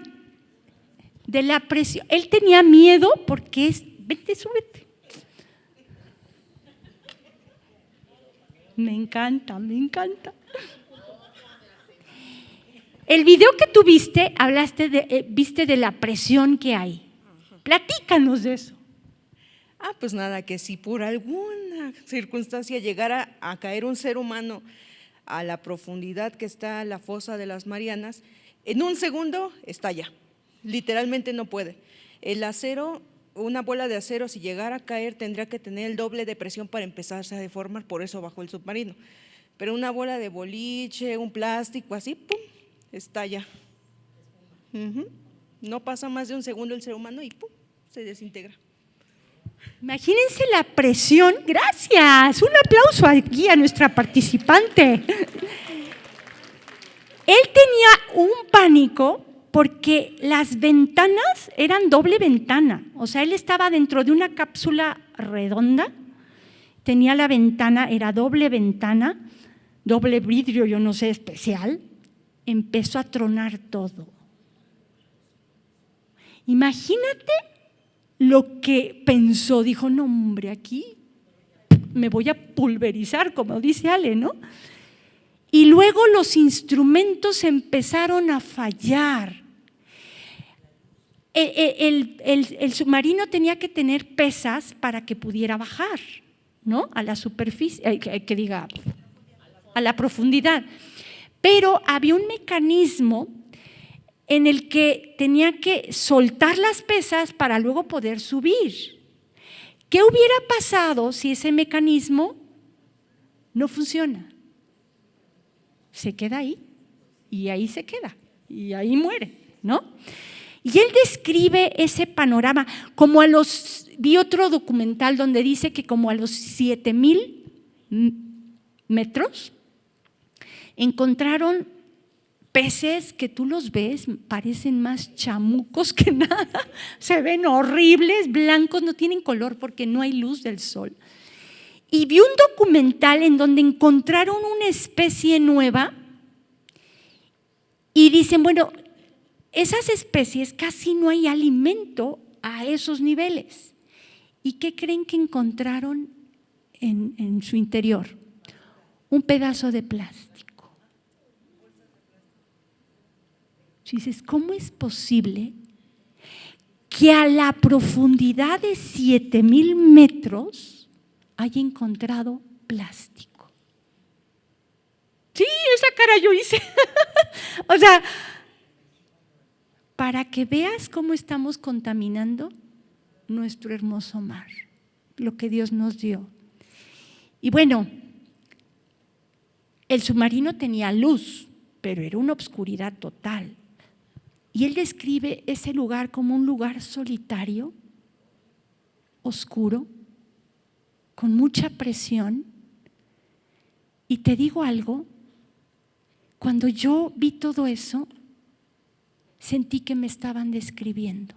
Él tenía miedo porque vete, súbete. Me encanta. El video que tú viste, viste de la presión que hay. Platícanos de eso. Pues nada, que si por alguna circunstancia llegara a caer un ser humano a la profundidad que está la fosa de las Marianas, en un segundo estalla, literalmente no puede. El acero, una bola de acero, si llegara a caer tendría que tener el doble de presión para empezarse a deformar, por eso bajó el submarino. Pero una bola de boliche, un plástico así, ¡pum!, estalla. No pasa más de un segundo el ser humano y ¡pum!, se desintegra. Imagínense la presión. Gracias, un aplauso aquí a nuestra participante. Él tenía un pánico porque las ventanas eran doble ventana, o sea, él estaba dentro de una cápsula redonda, tenía la ventana, era doble ventana, doble vidrio, yo no sé, especial, empezó a tronar todo. Imagínate lo que pensó, dijo, no hombre, aquí me voy a pulverizar, como dice Ale, ¿no? Y luego los instrumentos empezaron a fallar. El submarino tenía que tener pesas para que pudiera bajar, ¿no? A la superficie, que diga, a la profundidad. Pero había un mecanismo en el que tenía que soltar las pesas para luego poder subir. ¿Qué hubiera pasado si ese mecanismo no funciona? Se queda ahí y ahí se queda y ahí muere, ¿no? Y él describe ese panorama como vi otro documental donde dice que como a los 7,000 metros encontraron peces que tú los ves, parecen más chamucos que nada, se ven horribles, blancos, no tienen color porque no hay luz del sol. Y vi un documental en donde encontraron una especie nueva y dicen, bueno, esas especies casi no hay alimento a esos niveles. ¿Y qué creen que encontraron en su interior? Un pedazo de plástico. Dices, ¿cómo es posible que a la profundidad de 7,000 metros haya encontrado plástico? Sí, esa cara yo hice. O sea, para que veas cómo estamos contaminando nuestro hermoso mar, lo que Dios nos dio. Y bueno, el submarino tenía luz, pero era una obscuridad total. Y él describe ese lugar como un lugar solitario, oscuro, con mucha presión. Y te digo algo, cuando yo vi todo eso, sentí que me estaban describiendo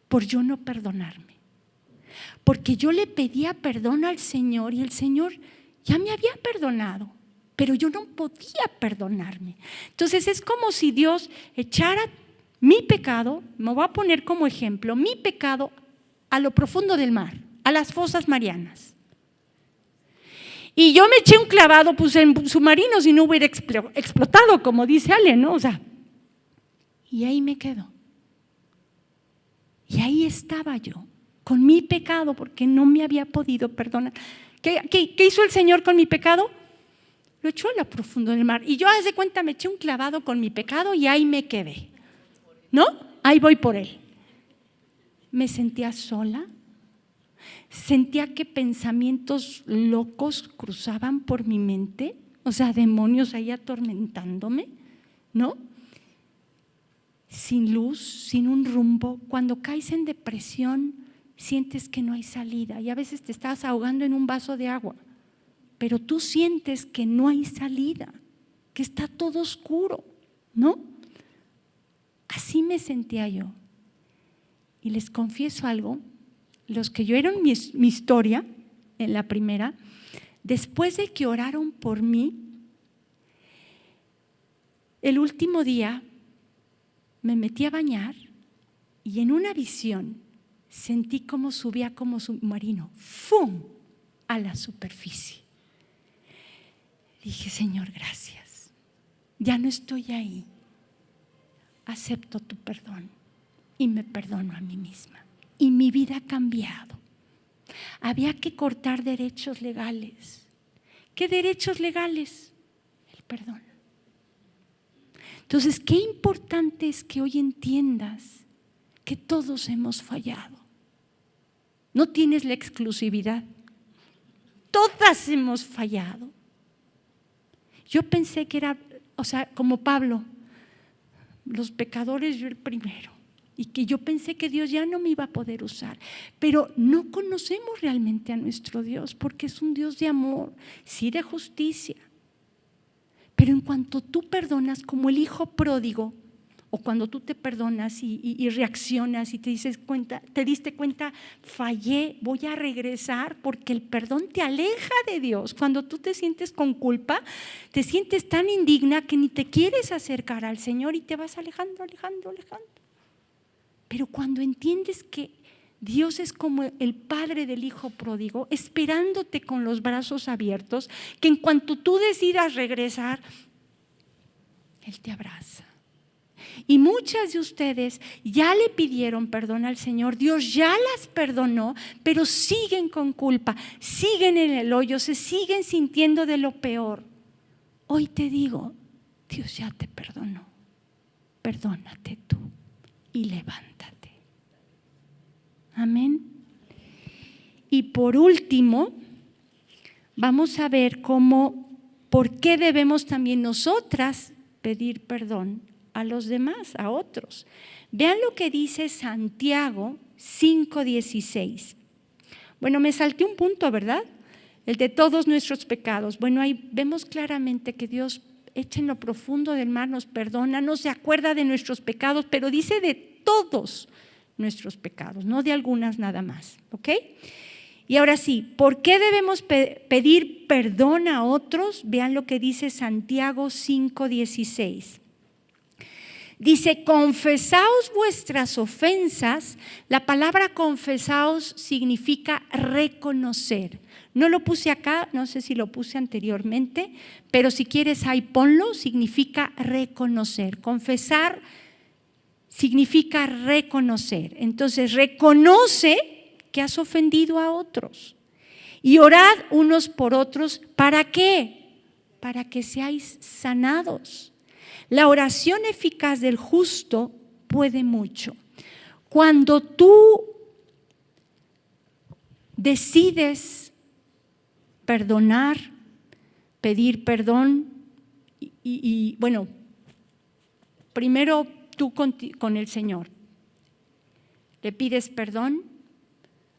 por yo no perdonarme. Porque yo le pedía perdón al Señor y el Señor ya me había perdonado, pero yo no podía perdonarme. Entonces es como si Dios echara mi pecado, me voy a poner como ejemplo, mi pecado a lo profundo del mar, a las fosas marianas. Y yo me eché un clavado pues en submarinos y no hubiera explotado, como dice Ale, ¿no? O sea, y ahí me quedo. Y ahí estaba yo, con mi pecado, porque no me había podido perdonar. ¿Qué hizo el Señor con mi pecado? Lo echó a lo profundo del mar. Y yo, haz de cuenta, me eché un clavado con mi pecado y ahí me quedé. ¿No? Ahí voy por él. Me sentía sola. Sentía que pensamientos locos cruzaban por mi mente. O sea, demonios ahí atormentándome. ¿No? Sin luz, sin un rumbo. Cuando caes en depresión, sientes que no hay salida. Y a veces te estás ahogando en un vaso de agua. Pero tú sientes que no hay salida, que está todo oscuro, ¿no? Así me sentía yo. Y les confieso algo, los que oyeron mi historia en la primera, después de que oraron por mí, el último día me metí a bañar y en una visión sentí cómo subía como submarino, ¡fum!, a la superficie. Dije, Señor, gracias, ya no estoy ahí, acepto tu perdón y me perdono a mí misma. Y mi vida ha cambiado. Había que cortar derechos legales. ¿Qué derechos legales? El perdón. Entonces, qué importante es que hoy entiendas que todos hemos fallado. No tienes la exclusividad. Todas hemos fallado. Yo pensé que era, o sea, como Pablo, los pecadores yo el primero, y que yo pensé que Dios ya no me iba a poder usar, pero no conocemos realmente a nuestro Dios, porque es un Dios de amor, sí, de justicia, pero en cuanto tú perdonas, como el hijo pródigo, o cuando tú te perdonas y reaccionas y te diste cuenta, fallé, voy a regresar, porque el perdón te aleja de Dios. Cuando tú te sientes con culpa, te sientes tan indigna que ni te quieres acercar al Señor y te vas alejando. Pero cuando entiendes que Dios es como el padre del hijo pródigo, esperándote con los brazos abiertos, que en cuanto tú decidas regresar, Él te abraza. Y muchas de ustedes ya le pidieron perdón al Señor, Dios ya las perdonó, pero siguen con culpa, siguen en el hoyo, se siguen sintiendo de lo peor. Hoy te digo, Dios ya te perdonó, perdónate tú y levántate. Amén. Y por último, vamos a ver por qué debemos también nosotras pedir perdón a los demás, a otros. Vean lo que dice Santiago 5:16. Bueno, me salté un punto, ¿verdad? El de todos nuestros pecados. Bueno, ahí vemos claramente que Dios echa en lo profundo del mar, nos perdona, no se acuerda de nuestros pecados, pero dice de todos nuestros pecados, no de algunas nada más, ¿ok? Y ahora sí, ¿por qué debemos pedir perdón a otros? Vean lo que dice Santiago 5:16. Dice, confesaos vuestras ofensas. La palabra confesaos significa reconocer. No lo puse acá, no sé si lo puse anteriormente, pero si quieres ahí ponlo, significa reconocer. Confesar significa reconocer. Entonces, reconoce que has ofendido a otros. Y orad unos por otros, ¿para qué? Para que seáis sanados. La oración eficaz del justo puede mucho. Cuando tú decides perdonar, pedir perdón y bueno, primero tú con el Señor, le pides perdón,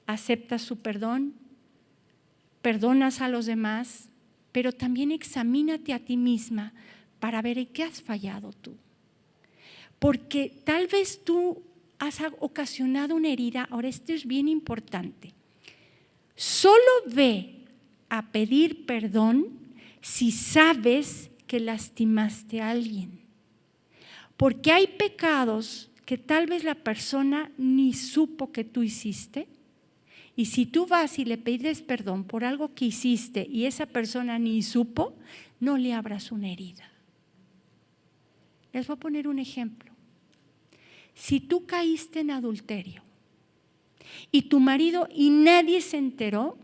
aceptas su perdón, perdonas a los demás, pero también examínate a ti misma para ver en qué has fallado tú. Porque tal vez tú has ocasionado una herida. Ahora, esto es bien importante. Solo ve a pedir perdón si sabes que lastimaste a alguien. Porque hay pecados que tal vez la persona ni supo que tú hiciste. Y si tú vas y le pides perdón por algo que hiciste y esa persona ni supo, no le abras una herida. Les voy a poner un ejemplo. Si tú caíste en adulterio y tu marido y nadie se enteró,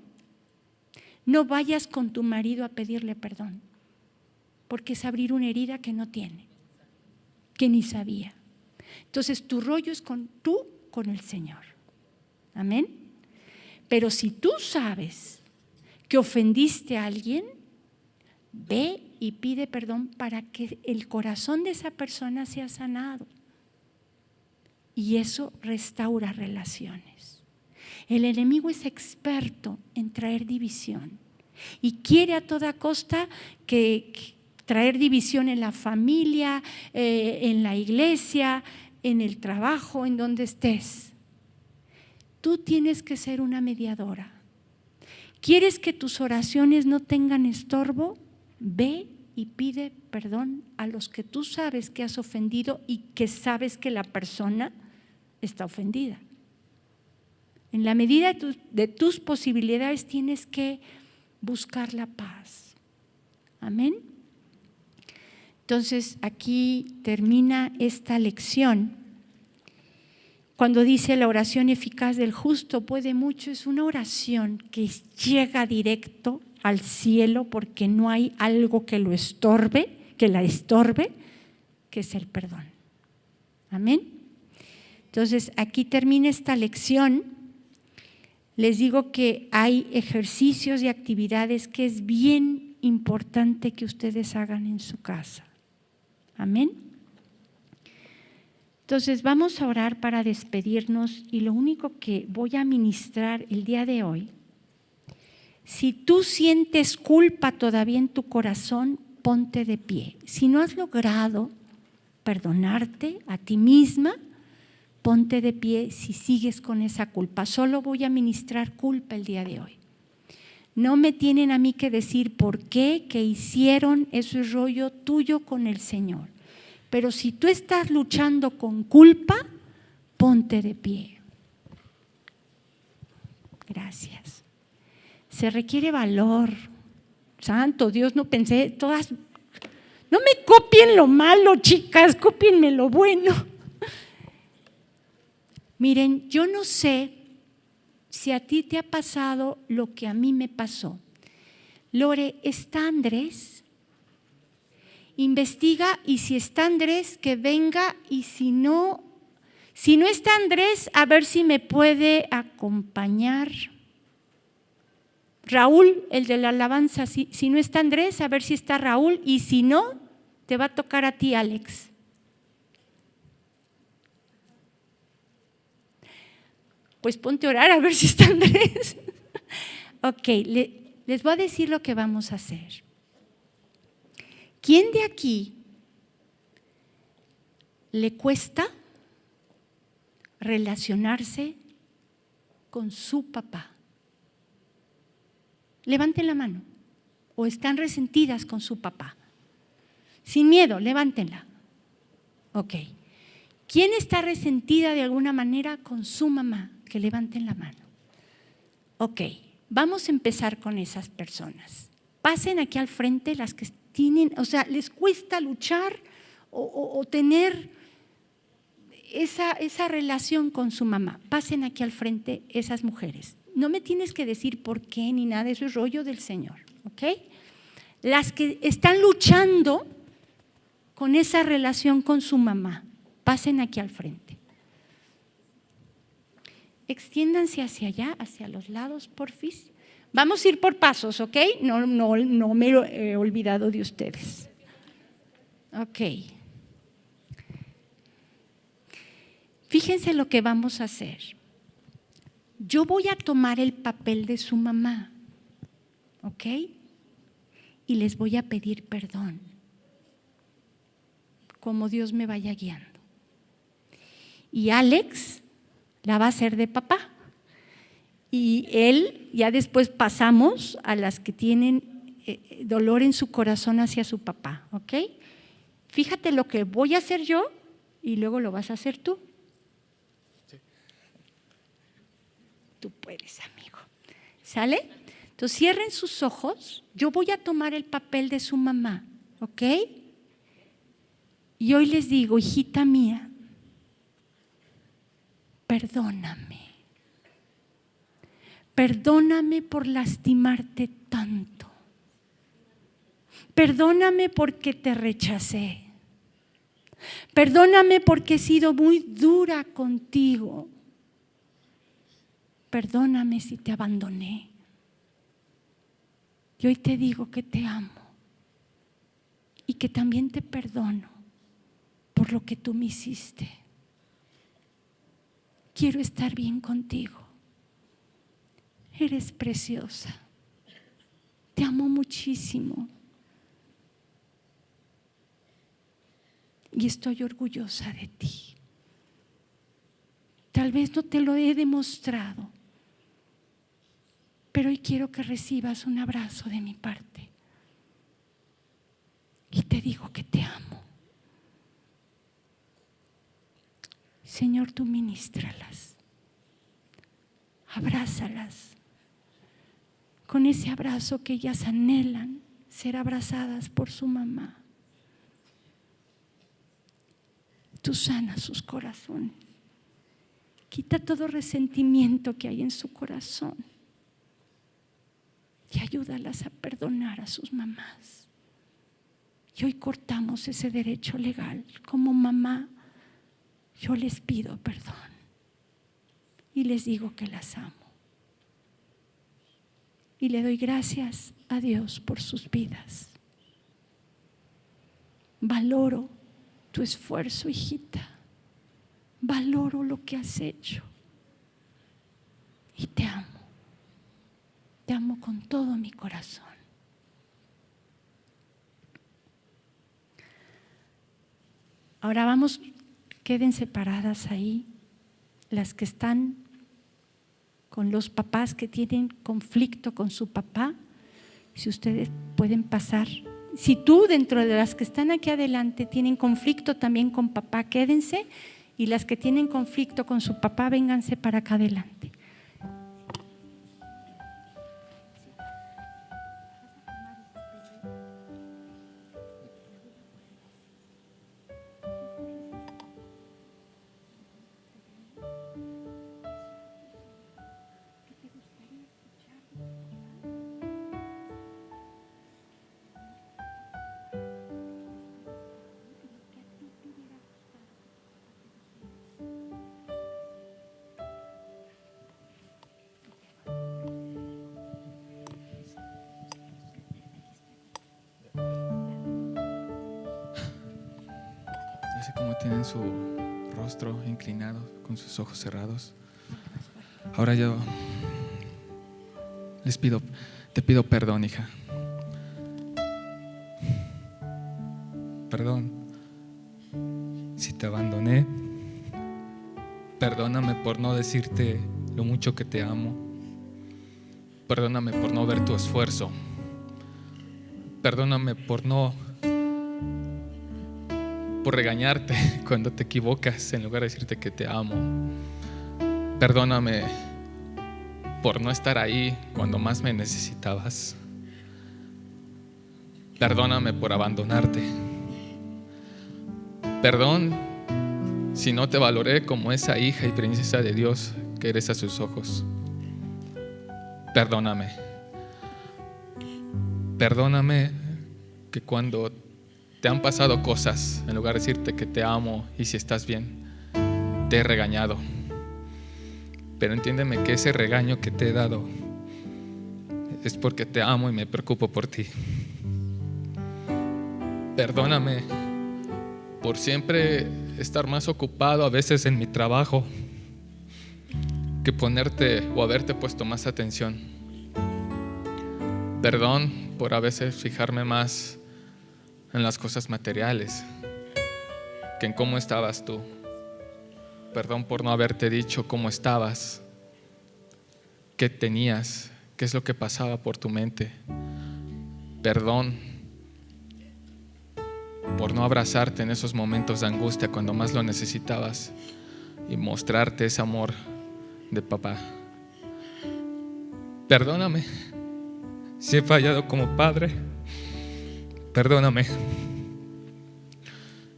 no vayas con tu marido a pedirle perdón, porque es abrir una herida que no tiene, que ni sabía. Entonces tu rollo es con el Señor. Amén. Pero si tú sabes que ofendiste a alguien, ve y pide perdón para que el corazón de esa persona sea sanado. Y eso restaura relaciones. El enemigo es experto en traer división y quiere a toda costa traer división en la familia, en la iglesia, en el trabajo, en donde estés. Tú tienes que ser una mediadora. ¿Quieres que tus oraciones no tengan estorbo? Ve y pide perdón a los que tú sabes que has ofendido y que sabes que la persona está ofendida. En la medida de tus posibilidades tienes que buscar la paz. Amén. Entonces aquí termina esta lección. Cuando dice la oración eficaz del justo puede mucho, es una oración que llega directo al cielo porque no hay algo que la estorbe, que es el perdón. Amén. Entonces aquí termina esta lección. Les digo que hay ejercicios y actividades que es bien importante que ustedes hagan en su casa. Amén. Entonces vamos a orar para despedirnos y lo único que voy a ministrar el día de hoy, si tú sientes culpa todavía en tu corazón, ponte de pie. Si no has logrado perdonarte a ti misma, ponte de pie si sigues con esa culpa. Solo voy a ministrar culpa el día de hoy. No me tienen a mí que decir por qué, qué hicieron, eso es rollo tuyo con el Señor. Pero si tú estás luchando con culpa, Ponte de pie. Gracias. Se requiere valor. Santo Dios, no pensé, todas, no me copien lo malo, chicas, cópienme lo bueno. Miren, yo no sé si a ti te ha pasado lo que a mí me pasó. Lore, ¿está Andrés? Investiga, y si está Andrés, que venga, y si no está Andrés, a ver si me puede acompañar. Raúl, el de la alabanza, si no está Andrés, a ver si está Raúl, y si no, te va a tocar a ti, Alex. Pues ponte a orar a ver si está Andrés. Ok, les voy a decir lo que vamos a hacer. ¿Quién de aquí le cuesta relacionarse con su papá? Levanten la mano. ¿O están resentidas con su papá? Sin miedo, levántenla. Ok. ¿Quién está resentida de alguna manera con su mamá? Que levanten la mano. Ok, vamos a empezar con esas personas. Pasen aquí al frente las que tienen, o sea, les cuesta luchar o tener esa relación con su mamá. Pasen aquí al frente esas mujeres. No me tienes que decir por qué ni nada, eso es rollo del Señor, ¿ok? Las que están luchando con esa relación con su mamá, pasen aquí al frente. Extiéndanse hacia allá, hacia los lados, porfis. Vamos a ir por pasos, ¿ok? No me he olvidado de ustedes. Ok. Fíjense lo que vamos a hacer. Yo voy a tomar el papel de su mamá, ¿ok? Y les voy a pedir perdón, como Dios me vaya guiando. Y Alex la va a hacer de papá. Y él, ya después pasamos a las que tienen dolor en su corazón hacia su papá, ¿ok? Fíjate lo que voy a hacer yo y luego lo vas a hacer tú. Sí. Tú puedes, amigo. ¿Sale? Entonces cierren sus ojos. Yo voy a tomar el papel de su mamá, ¿ok? Y hoy les digo, hijita mía, perdóname. Perdóname por lastimarte tanto. Perdóname porque te rechacé. Perdóname porque he sido muy dura contigo. Perdóname si te abandoné. Y hoy te digo que te amo y que también te perdono por lo que tú me hiciste. Quiero estar bien contigo. Eres preciosa. Te amo muchísimo. Y estoy orgullosa de ti. Tal vez no te lo he demostrado, pero hoy quiero que recibas un abrazo de mi parte. Y te digo que te amo. Señor, tú ministralas. Abrázalas. Con ese abrazo que ellas anhelan ser abrazadas por su mamá. Tú sanas sus corazones. Quita todo resentimiento que hay en su corazón y ayúdalas a perdonar a sus mamás. Y hoy cortamos ese derecho legal. Como mamá, yo les pido perdón y les digo que las amo. Y le doy gracias a Dios por sus vidas. Valoro tu esfuerzo, hijita. Valoro lo que has hecho. Y te amo. Te amo con todo mi corazón. Ahora vamos, queden separadas ahí las que están con los papás que tienen conflicto con su papá. Si ustedes pueden pasar. Si tú dentro de las que están aquí adelante tienen conflicto también con papá, quédense Y las que tienen conflicto con su papá, vénganse para acá adelante. Así como tienen su rostro inclinado con sus ojos cerrados. Ahora yo te pido perdón, hija. Perdón si te abandoné. Perdóname por no decirte lo mucho que te amo. Perdóname por no ver tu esfuerzo. Perdóname por regañarte cuando te equivocas en lugar de decirte que te amo. Perdóname por no estar ahí cuando más me necesitabas. Perdóname por abandonarte. Perdón si no te valoré como esa hija y princesa de Dios que eres a sus ojos. Perdóname. Perdóname que cuando te han pasado cosas, en lugar de decirte que te amo y si estás bien, te he regañado. Pero entiéndeme que ese regaño que te he dado es porque te amo y me preocupo por ti. Perdóname por siempre estar más ocupado a veces en mi trabajo que ponerte o haberte puesto más atención. Perdón por a veces fijarme más en las cosas materiales que en cómo estabas tú. Perdón por no haberte dicho cómo estabas, qué tenías, qué es lo que pasaba por tu mente. Perdón por no abrazarte en esos momentos de angustia cuando más lo necesitabas y mostrarte ese amor de papá. Perdóname si he fallado como padre. Perdóname.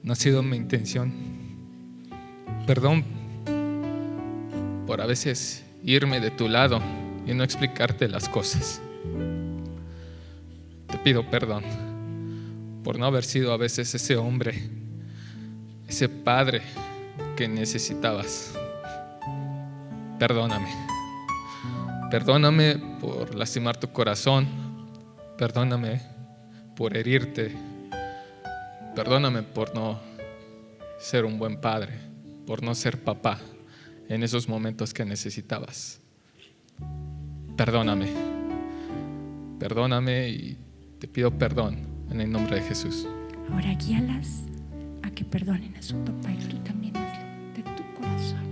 No ha sido mi intención. Perdón por a veces irme de tu lado y no explicarte las cosas. Te pido perdón por no haber sido a veces ese hombre, ese padre que necesitabas. Perdóname. Perdóname por lastimar tu corazón. Perdóname por herirte. Perdóname por no ser un buen padre, por no ser papá en esos momentos que necesitabas. Perdóname. Perdóname y te pido perdón en el nombre de Jesús. Ahora guíalas a que perdonen a su papá y tú también hazlo de tu corazón.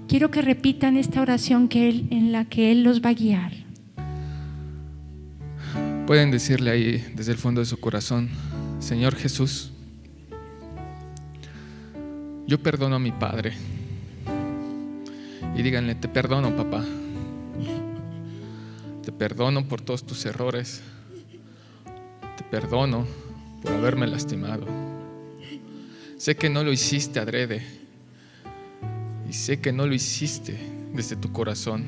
Quiero que repitan esta oración en la que Él los va a guiar. Pueden decirle ahí desde el fondo de su corazón: Señor Jesús, yo perdono a mi padre. Y díganle: te perdono, papá. Te perdono por todos tus errores. Te perdono por haberme lastimado. Sé que no lo hiciste adrede. Y sé que no lo hiciste desde tu corazón,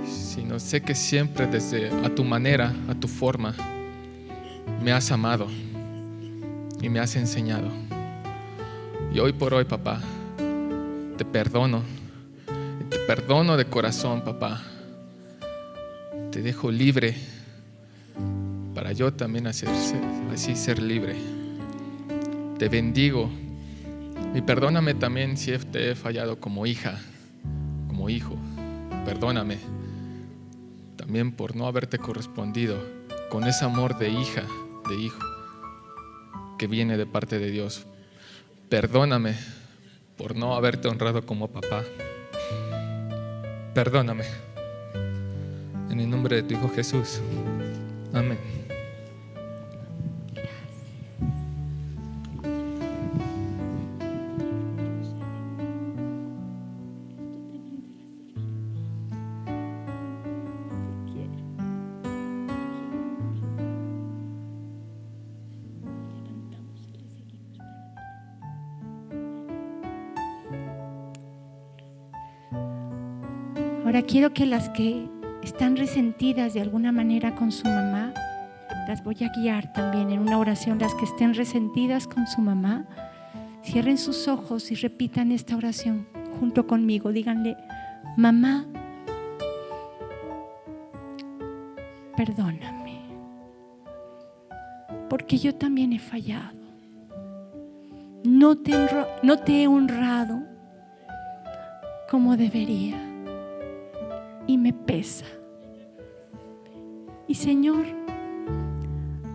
sino sé que siempre desde a tu manera, a tu forma, me has amado y me has enseñado. Y hoy por hoy, papá, te perdono. Y te perdono de corazón, papá. Te dejo libre para yo también así ser libre. Te bendigo. Y perdóname también si te he fallado como hija, como hijo. Perdóname también por no haberte correspondido con ese amor de hija, de hijo, que viene de parte de Dios. Perdóname por no haberte honrado como papá. Perdóname. En el nombre de tu Hijo Jesús. Amén. Ahora quiero que las que están resentidas de alguna manera con su mamá, las voy a guiar también en una oración. Las que estén resentidas con su mamá, cierren sus ojos y repitan esta oración junto conmigo. Díganle: mamá, perdóname, porque yo también he fallado. No te he honrado como debería y me pesa. Y Señor,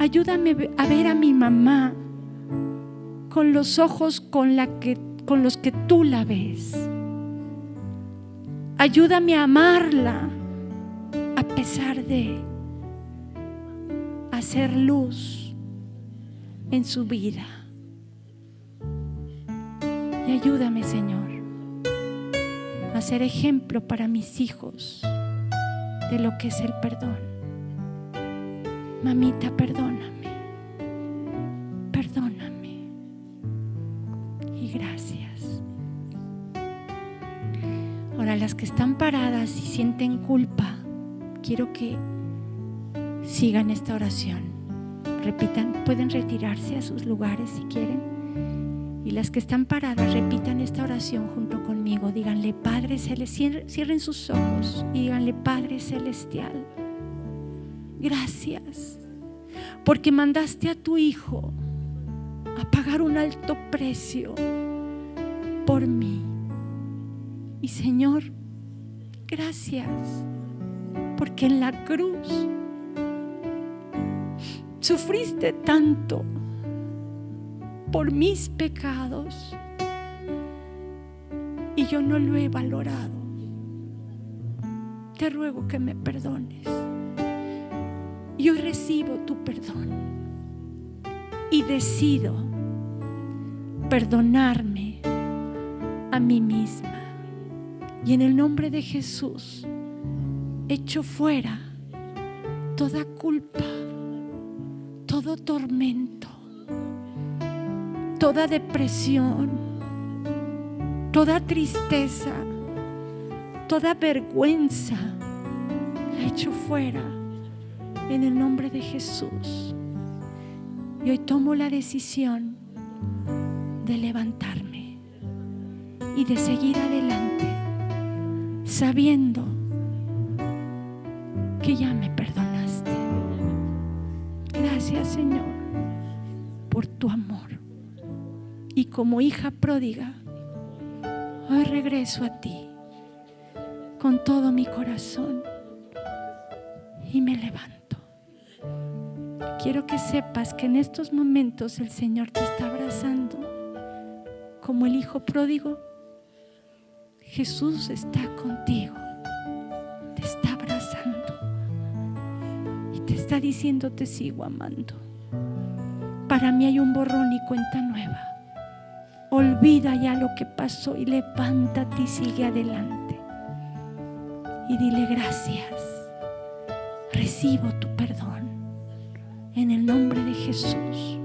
ayúdame a ver a mi mamá con los ojos con los que tú la ves. Ayúdame a amarla a pesar de hacer luz en su vida. Y ayúdame, Señor, a ser ejemplo para mis hijos de lo que es el perdón. Mamita, perdóname. Perdóname. Y gracias. Ahora, las que están paradas y sienten culpa, quiero que sigan esta oración. Repitan, pueden retirarse a sus lugares si quieren. Y las que están paradas, repitan esta oración junto conmigo. Díganle: Padre Celestial, cierren sus ojos y díganle: Padre Celestial, gracias porque mandaste a tu Hijo a pagar un alto precio por mí. Y Señor, gracias porque en la cruz sufriste tanto por mis pecados y yo no lo he valorado. Te ruego que me perdones. Y hoy recibo tu perdón y decido perdonarme a mí misma. Y en el nombre de Jesús echo fuera toda culpa, todo tormento, toda depresión, toda tristeza, toda vergüenza. La echo fuera en el nombre de Jesús. Y hoy tomo la decisión de levantarme y de seguir adelante, sabiendo que ya me perdonaste. Gracias, Señor, por tu amor. Y como hija pródiga, hoy regreso a ti con todo mi corazón y me levanto. Quiero que sepas que en estos momentos el Señor te está abrazando como el hijo pródigo. Jesús está contigo, te está abrazando y te está diciendo: te sigo amando. Para mí hay un borrón y cuenta nueva. Olvida ya lo que pasó y levántate y sigue adelante. Y dile: gracias, recibo tu perdón en el nombre de Jesús.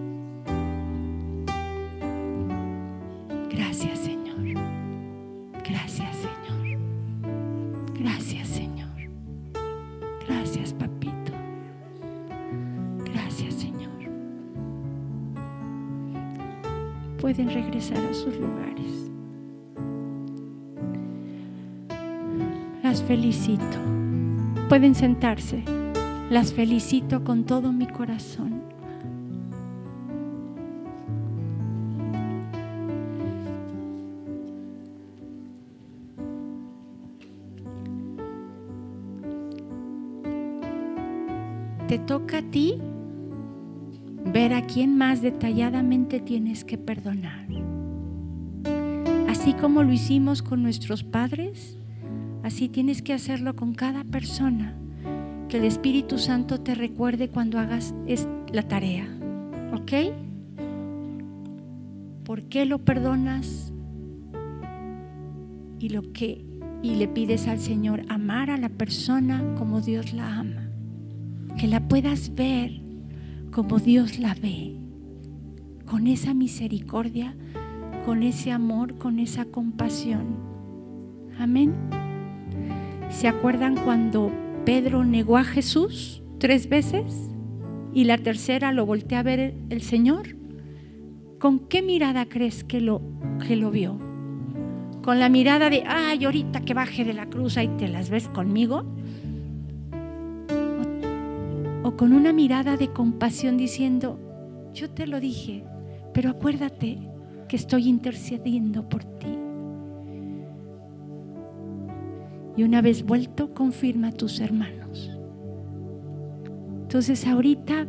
Gracias, Señor. Gracias, Señor. Gracias, Señor. Gracias, papito. Gracias, Señor. Pueden regresar a sus lugares. Las felicito. Pueden sentarse. Las felicito con todo mi corazón. Te toca a ti ver a quién más detalladamente tienes que perdonar. Así como lo hicimos con nuestros padres, así tienes que hacerlo con cada persona. Que el Espíritu Santo te recuerde cuando hagas la tarea. ¿Ok? ¿Por qué lo perdonas? Y le pides al Señor amar a la persona como Dios la ama. Que la puedas ver como Dios la ve. Con esa misericordia, con ese amor, con esa compasión. Amén. ¿Se acuerdan cuando Pedro negó a Jesús 3 veces y la tercera lo voltea a ver el Señor? ¿Con qué mirada crees que lo vio? ¿Con la mirada de, ay, ahorita que baje de la cruz ahí te las ves conmigo? ¿O con una mirada de compasión diciendo, yo te lo dije, pero acuérdate que estoy intercediendo por ti? Y una vez vuelto, confirma a tus hermanos. Entonces ahorita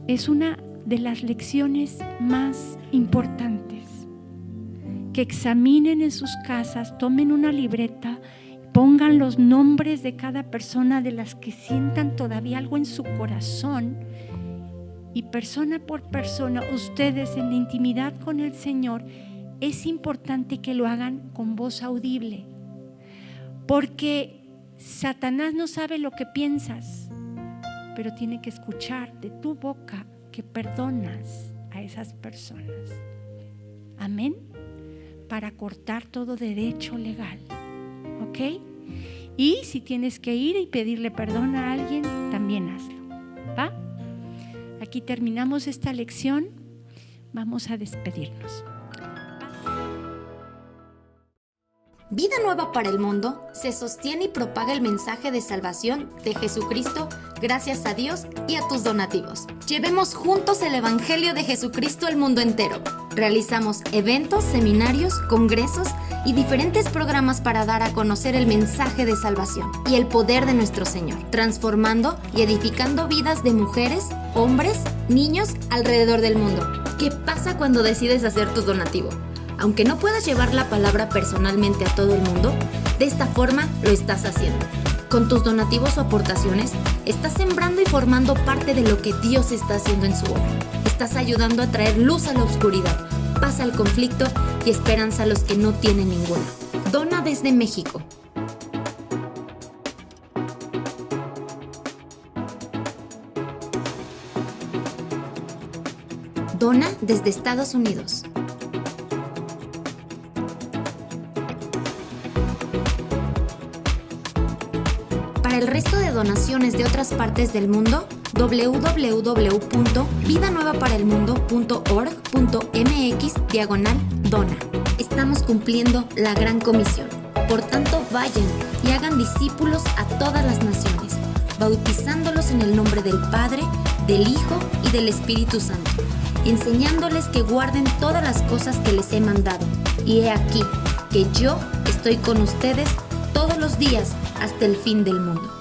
es una de las lecciones más importantes. Que examinen en sus casas, tomen una libreta, pongan los nombres de cada persona de las que sientan todavía algo en su corazón, y persona por persona, ustedes en la intimidad con el Señor, es importante que lo hagan con voz audible, porque Satanás no sabe lo que piensas, pero tiene que escuchar de tu boca que perdonas a esas personas. Amén. Para cortar todo derecho legal, ¿ok? Y si tienes que ir y pedirle perdón a alguien, también hazlo, ¿va? Aquí terminamos esta lección. Vamos a despedirnos. Vida Nueva para el Mundo se sostiene y propaga el mensaje de salvación de Jesucristo gracias a Dios y a tus donativos. Llevemos juntos el Evangelio de Jesucristo al mundo entero. Realizamos eventos, seminarios, congresos y diferentes programas para dar a conocer el mensaje de salvación y el poder de nuestro Señor, transformando y edificando vidas de mujeres, hombres, niños alrededor del mundo. ¿Qué pasa cuando decides hacer tu donativo? Aunque no puedas llevar la palabra personalmente a todo el mundo, de esta forma lo estás haciendo. Con tus donativos o aportaciones, estás sembrando y formando parte de lo que Dios está haciendo en su obra. Estás ayudando a traer luz a la oscuridad, paz al conflicto y esperanza a los que no tienen ninguna. Dona desde México. Dona desde Estados Unidos. Para el resto de donaciones de otras partes del mundo, www.vidanuevaparaelmundo.org.mx/dona. Estamos cumpliendo la gran comisión. Por tanto, vayan y hagan discípulos a todas las naciones, bautizándolos en el nombre del Padre, del Hijo y del Espíritu Santo, enseñándoles que guarden todas las cosas que les he mandado. Y he aquí que yo estoy con ustedes todos los días hasta el fin del mundo.